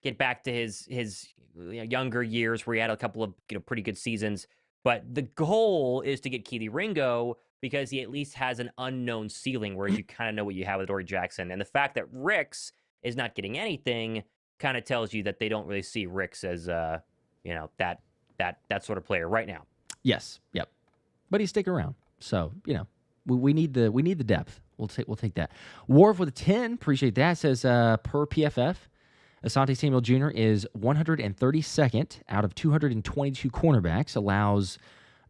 get back to his younger years where he had a couple of pretty good seasons. But the goal is to get Kelee Ringo, because he at least has an unknown ceiling, whereas you kind of know what you have with Adori Jackson. And the fact that Ricks is not getting anything kind of tells you that they don't really see Ricks as that sort of player right now. Yes. Yep. But he's sticking around. So, we need the depth. We'll take that. Wharf with a 10, appreciate that. Says per PFF, Asante Samuel Jr. is 132nd out of 222 cornerbacks, allows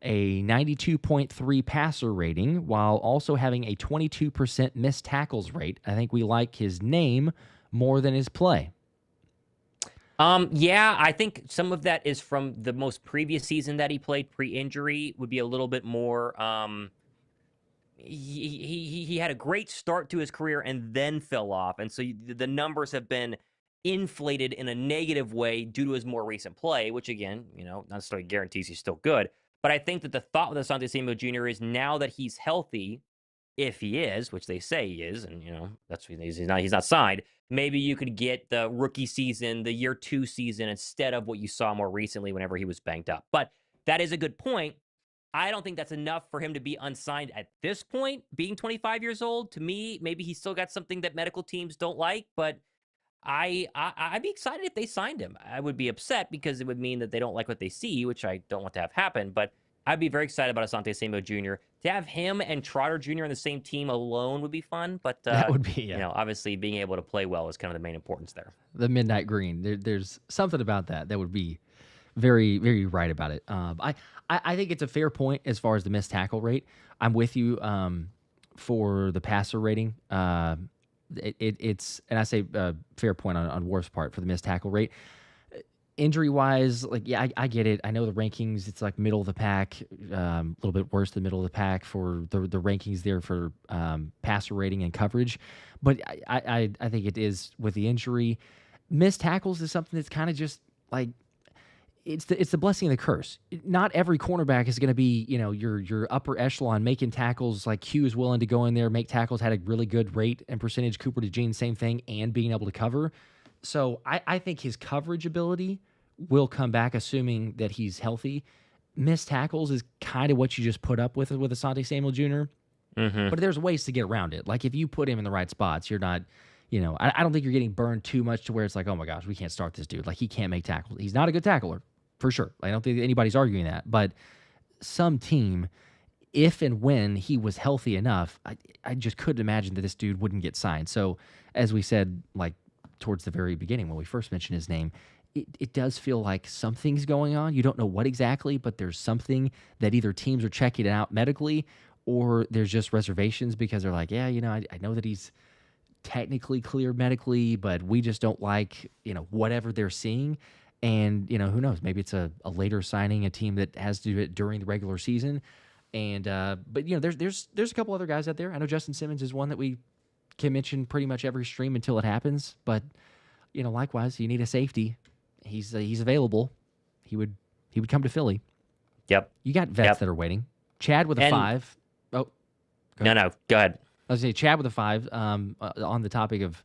a 92.3 passer rating while also having a 22% missed tackles rate. I think we like his name more than his play. Yeah, I think some of that is from the most previous season that he played pre-injury. Would be a little bit more. He had a great start to his career and then fell off, and so the numbers have been inflated in a negative way due to his more recent play, which again, not necessarily guarantees he's still good. But I think that the thought with Asante Samuel Jr. is now that he's healthy, if he is, which they say he is, and that's he's not signed. Maybe you could get the rookie season, the year 2 season, instead of what you saw more recently whenever he was banged up. But that is a good point. I don't think that's enough for him to be unsigned at this point, being 25 years old. To me, maybe he's still got something that medical teams don't like, but I'd be excited if they signed him. I would be upset because it would mean that they don't like what they see, which I don't want to have happen. But I'd be very excited about Asante Samuel Jr. To have him and Trotter Jr. on the same team alone would be fun. But that would be, obviously being able to play well is kind of the main importance there. The midnight green. There's something about that would be very, very right about it. I think it's a fair point as far as the missed tackle rate. I'm with you for the passer rating. It's and I say fair point on Wharf's part for the missed tackle rate. Injury wise, I get it. I know the rankings, it's like middle of the pack, a little bit worse than middle of the pack for the rankings there for passer rating and coverage. But I think it is with the injury. Missed tackles is something that's kind of just like it's the blessing and the curse. Not every cornerback is going to be, your upper echelon making tackles. Like Q is willing to go in there, make tackles, had a really good rate and percentage. Cooper DeJean, same thing, and being able to cover. So I think his coverage ability will come back, assuming that he's healthy. Missed tackles is kind of what you just put up with Asante Samuel Jr. Mm-hmm. But there's ways to get around it. Like if you put him in the right spots, you're not, I don't think you're getting burned too much to where it's like, oh my gosh, we can't start this dude. Like he can't make tackles. He's not a good tackler. For sure. I don't think anybody's arguing that. But some team, if and when he was healthy enough, I just couldn't imagine that this dude wouldn't get signed. So, as we said, like towards the very beginning when we first mentioned his name, it does feel like something's going on. You don't know what exactly, but there's something that either teams are checking it out medically or there's just reservations because they're like, yeah, I know that he's technically clear medically, but we just don't like, whatever they're seeing. And, who knows? Maybe it's a later signing, a team that has to do it during the regular season. And but there's a couple other guys out there. I know Justin Simmons is one that we can mention pretty much every stream until it happens. But likewise, you need a safety. He's available. He would come to Philly. Yep. You got vets that are waiting. Chad with a 5. Oh, no, go ahead. I was going to say Chad with a 5. On the topic of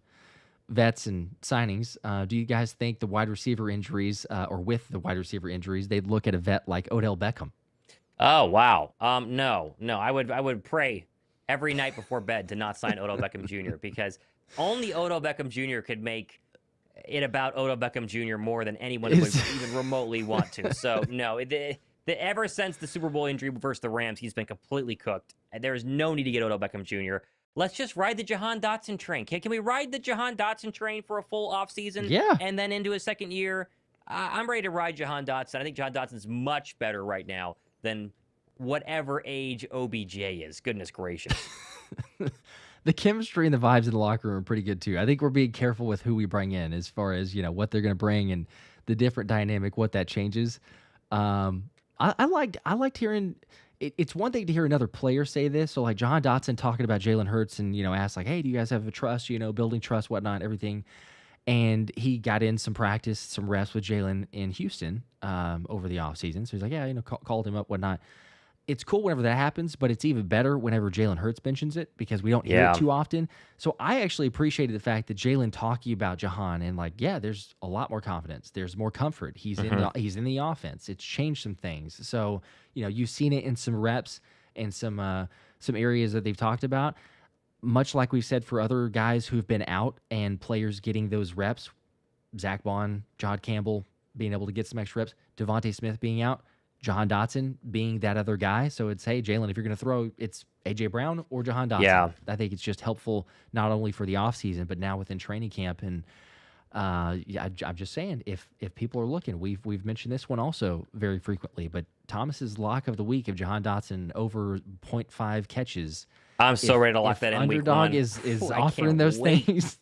vets and signings, do you guys think the wide receiver injuries, or with the wide receiver injuries, they'd look at a vet like Odell Beckham? Oh wow, no. I would pray every night before bed to not sign Odell Beckham Jr. because only Odell Beckham Jr. could make it about Odell Beckham Jr. more than anyone would even remotely want to. So no, ever since the Super Bowl injury versus the Rams, he's been completely cooked. There is no need to get Odell Beckham Jr. Let's just ride the Jahan Dotson train. Can we ride the Jahan Dotson train for a full offseason? Yeah. And then into his second year? I'm ready to ride Jahan Dotson. I think Jahan Dotson's much better right now than whatever age OBJ is. Goodness gracious. The chemistry and the vibes in the locker room are pretty good, too. I think we're being careful with who we bring in as far as, what they're going to bring and the different dynamic, what that changes. I liked hearing it's one thing to hear another player say this. So like Jahan Dotson talking about Jalen Hurts and, asked like, hey, do you guys have a trust, building trust, whatnot, everything. And he got in some practice, some reps with Jalen in Houston over the offseason. So he's like, yeah, called him up, whatnot. It's cool whenever that happens, but it's even better whenever Jalen Hurts mentions it because we don't hear it too often. So I actually appreciated the fact that Jalen talking about Jahan and like, yeah, there's a lot more confidence. There's more comfort. He's in the offense. It's changed some things. So, you've seen it in some reps and some areas that they've talked about. Much like we've said for other guys who've been out and players getting those reps, Zach Bond, Jihaad Campbell being able to get some extra reps, Devontae Smith being out, Jahan Dotson being that other guy. So it's, hey, Jalen, if you're going to throw, it's A.J. Brown or Jahan Dotson. Yeah. I think it's just helpful not only for the offseason, but now within training camp. And I'm just saying, if people are looking, we've mentioned this one also very frequently, but Thomas's lock of the week of Jahan Dotson over 0.5 catches. I'm so ready to lock that in week one. Underdog is offering those things.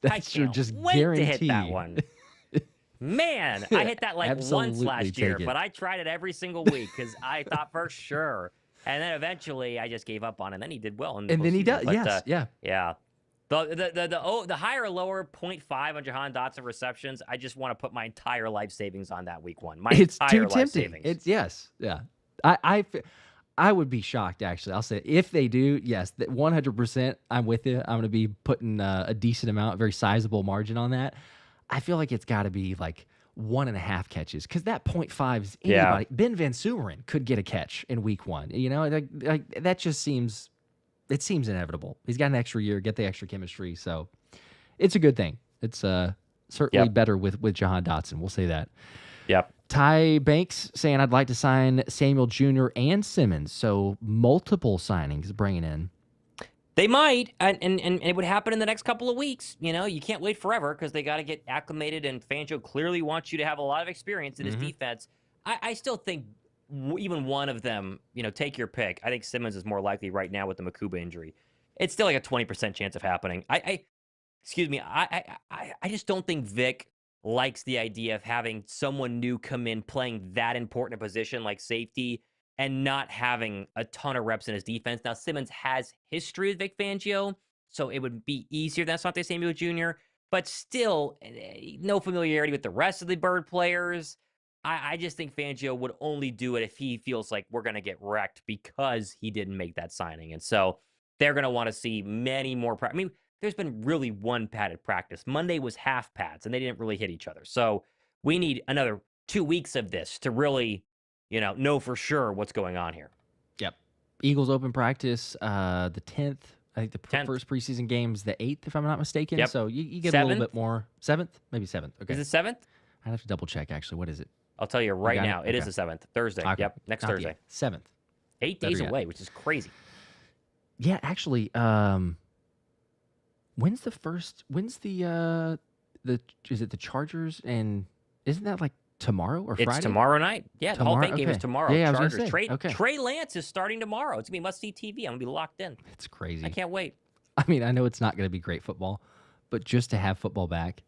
That's your just guarantee. To hit that one. Man, I hit that like once last year, but I tried it every single week because I thought for sure. And then eventually I just gave up on it. And then he did well. And then he does. Yes. Yeah. The higher or lower 0.5 on Jahan Dotson receptions, I just want to put my entire life savings on that week one. It's too tempting. It's yeah. I would be shocked, actually. I'll say if they do, yes, 100%. I'm with you. I'm going to be putting a decent amount, very sizable margin on that. I feel like it's got to be like 1.5 catches because that 0.5 is anybody. Yeah. Ben Van Sumeren could get a catch in week one. Like that just seems inevitable. He's got an extra year, get the extra chemistry, so it's a good thing. It's certainly better with Jahan Dotson. We'll say that. Yep. Ty Banks saying, I'd like to sign Samuel Jr. and Simmons. So multiple signings bringing in. They might, and it would happen in the next couple of weeks. You can't wait forever because they got to get acclimated, and Fangio clearly wants you to have a lot of experience in his defense. I still think even one of them, take your pick. I think Simmons is more likely right now with the Mukuba injury. It's still like a 20% chance of happening. I just don't think Vic likes the idea of having someone new come in playing that important a position like safety and not having a ton of reps in his defense. Now, Simmons has history with Vic Fangio, so it would be easier than Asante Samuel Jr., but still, no familiarity with the rest of the Bird players. I just think Fangio would only do it if he feels like we're going to get wrecked because he didn't make that signing. And so they're going to want to see many more. There's been really one padded practice. Monday was half pads, and they didn't really hit each other. So we need another 2 weeks of this to really, know for sure what's going on here. Yep. Eagles open practice the 10th. I think the first preseason game's the 8th, if I'm not mistaken. Yep. So you get 7th? A little bit more. 7th? Maybe 7th. Okay. Is it 7th? I'd have to double check, actually. What is it? I'll tell you right now. It is the 7th. Thursday. Okay. Yep. Next Thursday. 7th. 8 days away, which is crazy. Yeah, actually, when's the is it the Chargers, and isn't that like tomorrow or Friday? It's tomorrow night. Yeah, the Hall of Fame game is tomorrow. Yeah, Chargers. Trey Lance is starting tomorrow. It's going to be must-see TV. I'm going to be locked in. It's crazy. I can't wait. I know it's not going to be great football, but just to have football back,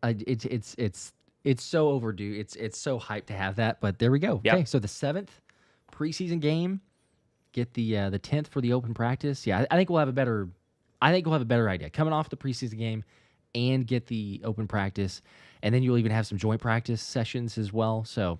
it's so overdue. It's so hyped to have that, but there we go. Yep. Okay, so the 7th preseason game, get the 10th for the open practice. Yeah, I think we'll have a better idea coming off the preseason game and get the open practice, and then you'll even have some joint practice sessions as well. So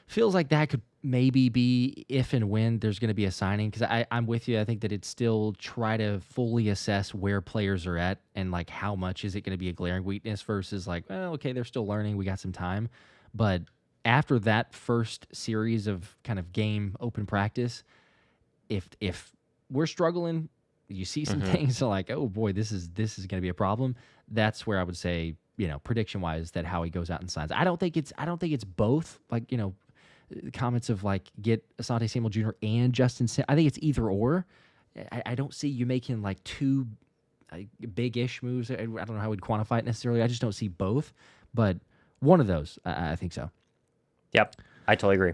feels like that could maybe be if and when there's going to be a signing, because I'm with you. I think that it's still try to fully assess where players are at and like how much is it going to be a glaring weakness versus like, well, okay, they're still learning. We got some time. But after that first series of kind of game open practice, if we're struggling, you see some things like, oh boy, this is going to be a problem. That's where I would say, prediction wise, that Howie goes out and signs. I don't think it's both. Like, comments of like get Asante Samuel Jr. and Justin. I think it's either or. I don't see you making like two big-ish moves. I don't know how we'd quantify it necessarily. I just don't see both, but one of those, I think so. Yep, I totally agree.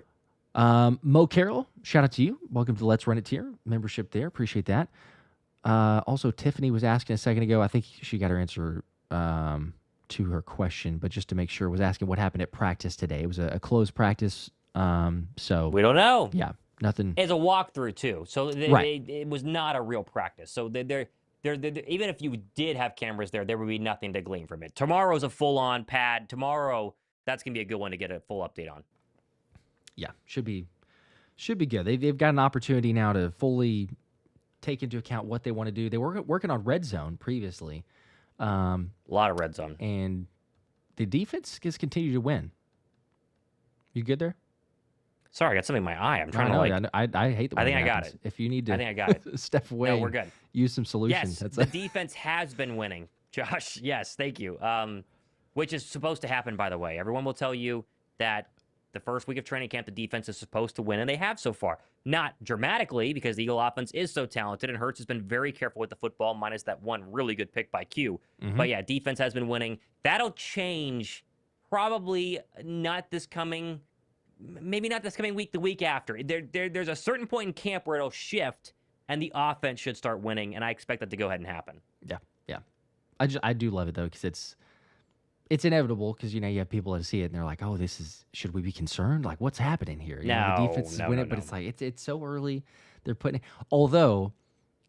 Mo Carroll, shout out to you. Welcome to Let's Run It tier membership there. Appreciate that. Also, Tiffany was asking a second ago. I think she got her answer to her question, but just to make sure, was asking what happened at practice today. It was a closed practice. So we don't know. Yeah, Nothing. It's a walkthrough too, so Right. it was not a real practice. So they're even if you did have cameras there would be nothing to glean from it. Tomorrow's a full-on pad. Tomorrow, that's gonna be a good one to get a full update on. Yeah, should be good. They've got an opportunity now to fully take into account what they want to do. They were working on red zone previously, A lot of red zone. and the defense has continued to win. You good there? Sorry, I got something in my eye. I'm trying to I hate the. I think I got it. If you need to, I think I got it. step away. No, we're good. Use some solutions. Yes, the defense has been winning, Josh. Yes, thank you. Which is supposed to happen, by the way. Everyone will tell you that the first week of training camp, the defense is supposed to win, and they have so far. Not dramatically, because the Eagle offense is so talented, and Hurts has been very careful with the football, minus that one really good pick by Q. Mm-hmm. But yeah, defense has been winning. That'll change probably not this coming, maybe not this coming week, the week after. There's a certain point in camp where it'll shift, and the offense should start winning, and I expect that to go ahead and happen. Yeah. I do love it, though, because it's inevitable, because, you have people that see it and they're like, oh, should we be concerned? Like, what's happening here? The defense is winning, but it's like, it's so early. They're putting, although,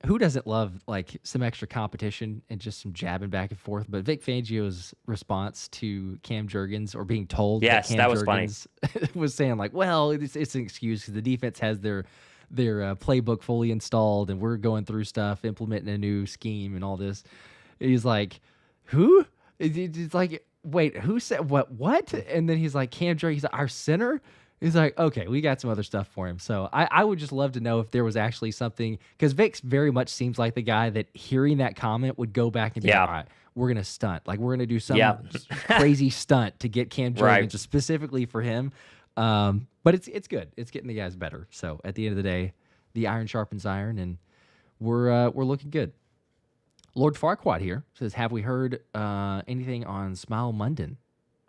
who doesn't love, like, some extra competition and just some jabbing back and forth? But Vic Fangio's response to Cam Jurgens, or being told yes, that Cam was Jurgens was saying, like, well, it's an excuse because the defense has their playbook fully installed and we're going through stuff, implementing a new scheme and all this. He's like, who? It's like, wait, who said what? And then he's like, Cam Jurgens, he's like, our center? He's like, okay, we got some other stuff for him. So I would just love to know if there was actually something, because Vic very much seems like the guy that, hearing that comment, would go back and be like, all right, we're going to stunt. Like, we're going to do some crazy stunt to get Cam Jurgens just specifically for him. But it's good. It's getting the guys better. So at the end of the day, the iron sharpens iron, and we're looking good. Lord Farquaad here says, have we heard anything on Smile Munden?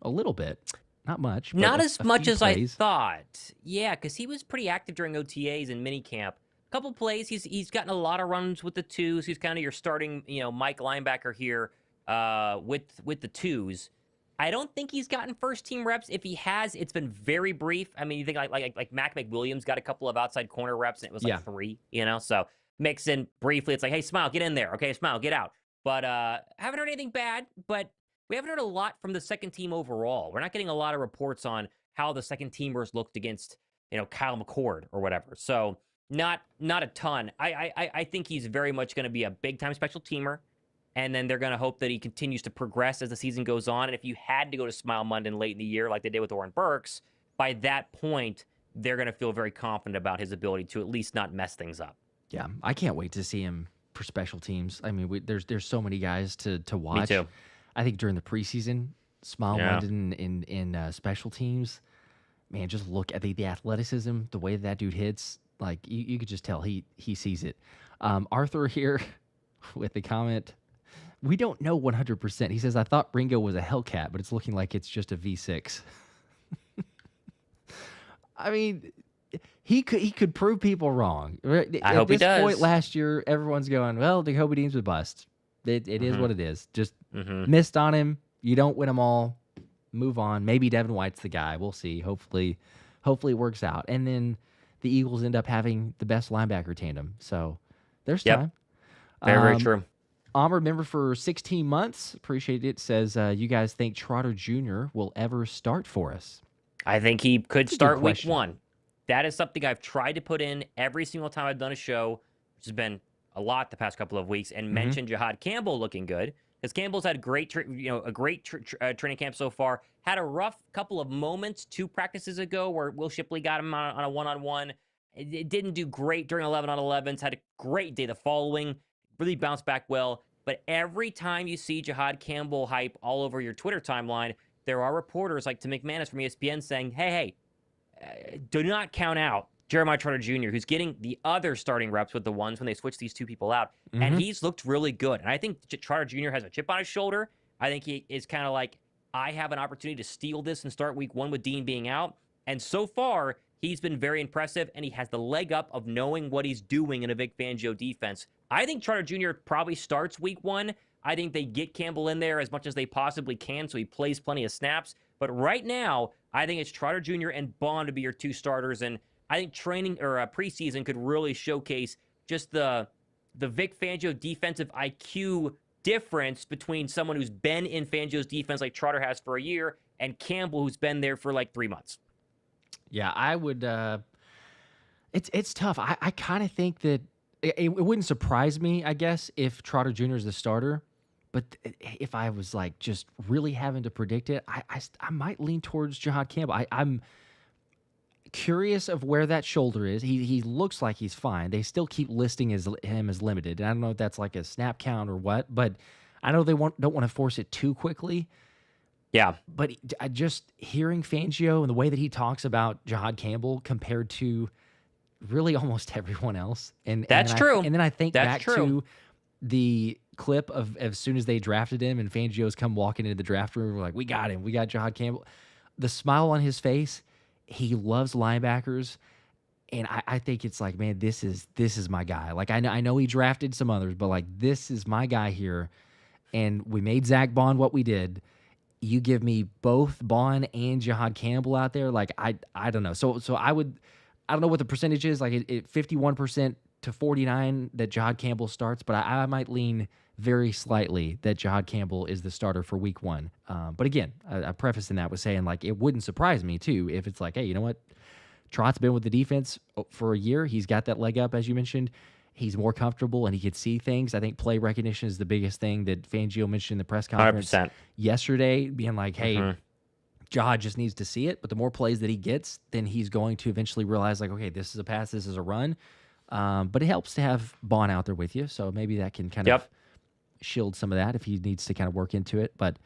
A little bit. Not much. Not as much as plays. I thought. Yeah, because he was pretty active during OTAs and minicamp. A couple plays. He's gotten a lot of runs with the twos. He's kind of your starting, Mike linebacker here with the twos. I don't think he's gotten first team reps. If he has, it's been very brief. I mean, you think like Mac McWilliams got a couple of outside corner reps, and it was like 3. So mix in briefly. It's like, hey, Smile, get in there. Okay, Smile, get out. But haven't heard anything bad. But we haven't heard a lot from the second team overall. We're not getting a lot of reports on how the second teamers looked against, Kyle McCord or whatever. So not a ton. I think he's very much going to be a big time special teamer. And then they're going to hope that he continues to progress as the season goes on. And if you had to go to Smile Munden late in the year, like they did with Oren Burks, by that point, they're going to feel very confident about his ability to at least not mess things up. Yeah, I can't wait to see him for special teams. I mean, there's so many guys to watch. Me too. I think during the preseason, Smile Munden in special teams, man, just look at the athleticism, the way that dude hits. Like, you could just tell he sees it. Arthur here with the comment, we don't know 100%. He says, I thought Ringo was a Hellcat, but it's looking like it's just a V6. I mean, he could prove people wrong. I hope he does. At this point last year, everyone's going, well, Nakobe Dean's a bust. It is what it is. Just missed on him. You don't win them all. Move on. Maybe Devin White's the guy. We'll see. Hopefully it works out. And then the Eagles end up having the best linebacker tandem. So there's time. Very true. Amr, member for 16 months. Appreciate it. Says, you guys think Trotter Jr. will ever start for us? I think he could start week 1. That is something I've tried to put in every single time I've done a show, which has been a lot the past couple of weeks, and mentioned Jihaad Campbell looking good, because Campbell's had a great training camp so far. Had a rough couple of moments 2 practices ago where Will Shipley got him on a one-on-one. It didn't do great during 11-on-11s. Had a great day the following. Really bounced back well. But every time you see Jihaad Campbell hype all over your Twitter timeline, there are reporters like Tim McManus from ESPN saying, hey, do not count out Jeremiah Trotter Jr., who's getting the other starting reps with the ones when they switch these 2 people out. And he's looked really good. And I think Trotter Jr. has a chip on his shoulder. I think he is kind of like, I have an opportunity to steal this and start week 1 with Dean being out. And so far, he's been very impressive, and he has the leg up of knowing what he's doing in a Vic Fangio defense. I think Trotter Jr. probably starts week 1. I think they get Campbell in there as much as they possibly can so he plays plenty of snaps. But right now, I think it's Trotter Jr. and Bond to be your 2 starters. And I think training or preseason could really showcase just the Vic Fangio defensive IQ difference between someone who's been in Fangio's defense like Trotter has for a year and Campbell who's been there for like 3 months. Yeah, I would. It's tough. I kind of think that it wouldn't surprise me, I guess, if Trotter Jr. is the starter. But if I was like just really having to predict it, I might lean towards Jihaad Campbell. I'm curious of where that shoulder is. He looks like he's fine. They still keep listing him as limited. And I don't know if that's like a snap count or what, but I know they don't want to force it too quickly. Yeah. But just hearing Fangio and the way that he talks about Jihaad Campbell compared to really almost everyone else. That's true. And then I think That's back true. to the clip of as soon as they drafted him and Fangio's come walking into the draft room, we're like, we got him. We got Jihaad Campbell. The smile on his face, he loves linebackers. And I think it's like, man, this is my guy. Like, I know he drafted some others, but like, this is my guy here. And we made Zach Bond what we did. You give me both Bond and Jihaad Campbell out there. Like, I don't know. So I don't know what the percentage is. Like, 51% to 49 that Jihaad Campbell starts, but I might lean very slightly that Jihaad Campbell is the starter for week 1. But again, I prefacing that with saying, like, it wouldn't surprise me too if it's like, hey, you know what? Trott's been with the defense for a year. He's got that leg up, as you mentioned. He's more comfortable and he could see things. I think play recognition is the biggest thing that Fangio mentioned in the press conference 100%. yesterday, being like, hey, Jihaad just needs to see it. But the more plays that he gets, then he's going to eventually realize, like, okay, this is a pass, this is a run. But it helps to have Bond out there with you. So maybe that can kind of shield some of that if he needs to kind of work into it. But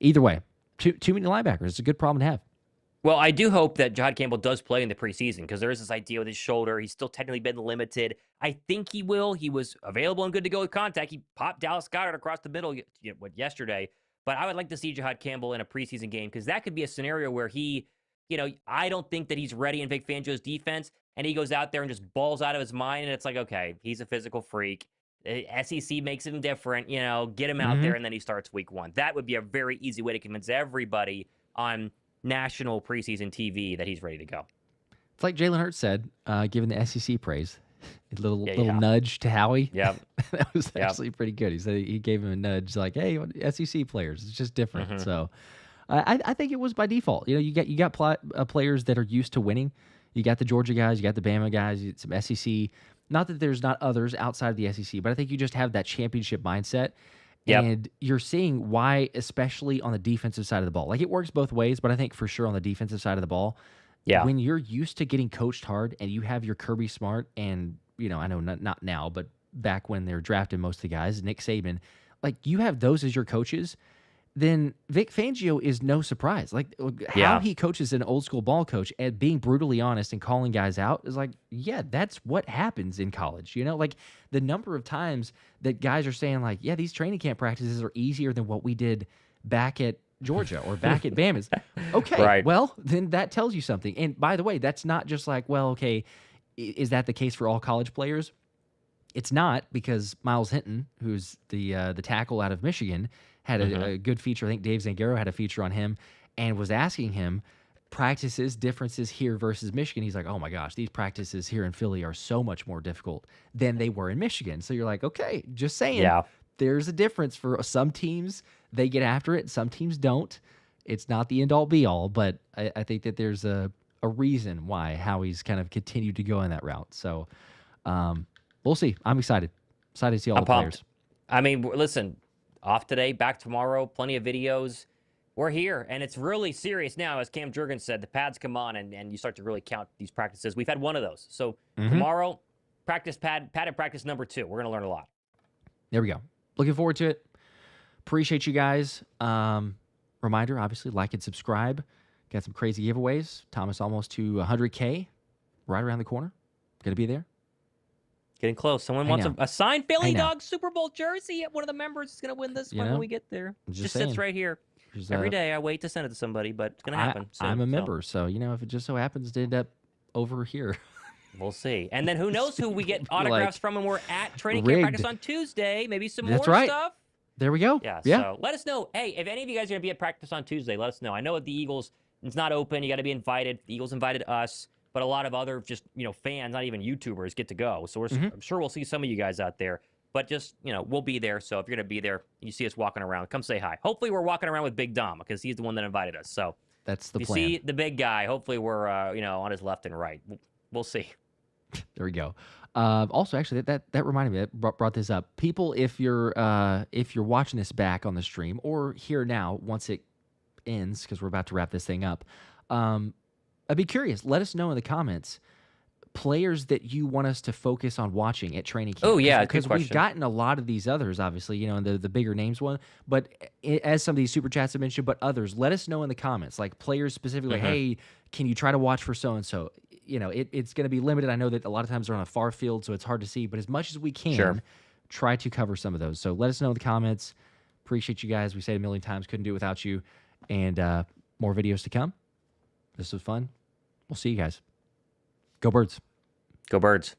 either way, too many linebackers. It's a good problem to have. Well, I do hope that Jihaad Campbell does play in the preseason because there is this idea with his shoulder. He's still technically been limited. I think he will. He was available and good to go with contact. He popped Dallas Goedert across the middle yesterday. But I would like to see Jihaad Campbell in a preseason game because that could be a scenario where he, I don't think that he's ready in Vic Fangio's defense, and he goes out there and just balls out of his mind, and it's like, okay, he's a physical freak. SEC makes him different, get him out there, and then he starts week 1. That would be a very easy way to convince everybody on national preseason TV that he's ready to go. It's like Jalen Hurts said, giving the SEC praise. A little nudge to Howie. Yeah. That was actually pretty good. He said he gave him a nudge like, hey, SEC players, it's just different. So I think it was by default. You got players that are used to winning. You got the Georgia guys, you got the Bama guys, some SEC. Not that there's not others outside of the SEC, but I think you just have that championship mindset. Yep. And you're seeing why, especially on the defensive side of the ball. Like, it works both ways, but I think for sure on the defensive side of the ball, when you're used to getting coached hard and you have your Kirby Smart and, I know not now, but back when they were drafting most of the guys, Nick Saban, like, you have those as your coaches, then Vic Fangio is no surprise. Like, how he coaches an old school ball coach and being brutally honest and calling guys out is like, yeah, that's what happens in college. Like the number of times that guys are saying like, yeah, these training camp practices are easier than what we did back at Georgia or back at Bama's. Okay, right. Well, then that tells you something. And by the way, that's not just like, well, okay, is that the case for all college players? It's not, because Miles Hinton, who's the tackle out of Michigan, had a good feature. I think Dave Zangaro had a feature on him and was asking him practices, differences here versus Michigan. He's like, oh my gosh, these practices here in Philly are so much more difficult than they were in Michigan. So you're like, okay, just saying, there's a difference for some teams. They get after it. Some teams don't. It's not the end all be all, but I think that there's a reason why Howie's kind of continued to go in that route. So we'll see. I'm excited. Excited to see all the players. I mean, listen, off today, back tomorrow, plenty of videos. We're here, and it's really serious now. As Cam Jurgens said, the pads come on, and you start to really count these practices. We've had one of those. So tomorrow, padded practice number 2. We're going to learn a lot. There we go. Looking forward to it. Appreciate you guys. Reminder, obviously, like and subscribe. Got some crazy giveaways. Thomas almost to 100K right around the corner. Going to be there. Getting close. Someone wants a signed Billy Dog Super Bowl jersey. One of the members is going to win this one when we get there. Just sits right here. Every day I wait to send it to somebody, but it's going to happen. I'm a member, so if it just so happens to end up over here. We'll see. And then who knows who we get autographs from when we're at training camp practice on Tuesday. Maybe some more stuff. There we go. Yeah. So let us know. Hey, if any of you guys are going to be at practice on Tuesday, let us know. I know at the Eagles, it's not open. You got to be invited. The Eagles invited us. but a lot of other just fans, not even YouTubers, get to go. So Mm-hmm. I'm sure we'll see some of you guys out there. But just we'll be there. So if you're gonna be there, you see us walking around, come say hi. Hopefully we're walking around with Big Dom because he's the one that invited us. So That's the if you plan. see the big guy, hopefully we're on his left and right. We'll see. There we go. Also, actually, that reminded me. That brought this up. People, if you're watching this back on the stream or here now, once it ends, because we're about to wrap this thing up, I'd be curious. Let us know in the comments players that you want us to focus on watching at training camp. Oh yeah, because we've gotten a lot of these others, obviously, and the bigger names one. But as some of these super chats have mentioned, but others, let us know in the comments, like players specifically. Hey, can you try to watch for so and so? It's going to be limited. I know that a lot of times they're on a far field, so it's hard to see. But as much as we can, try to cover some of those. So let us know in the comments. Appreciate you guys. We say it a million times, couldn't do it without you. And more videos to come. This was fun. We'll see you guys. Go Birds. Go Birds.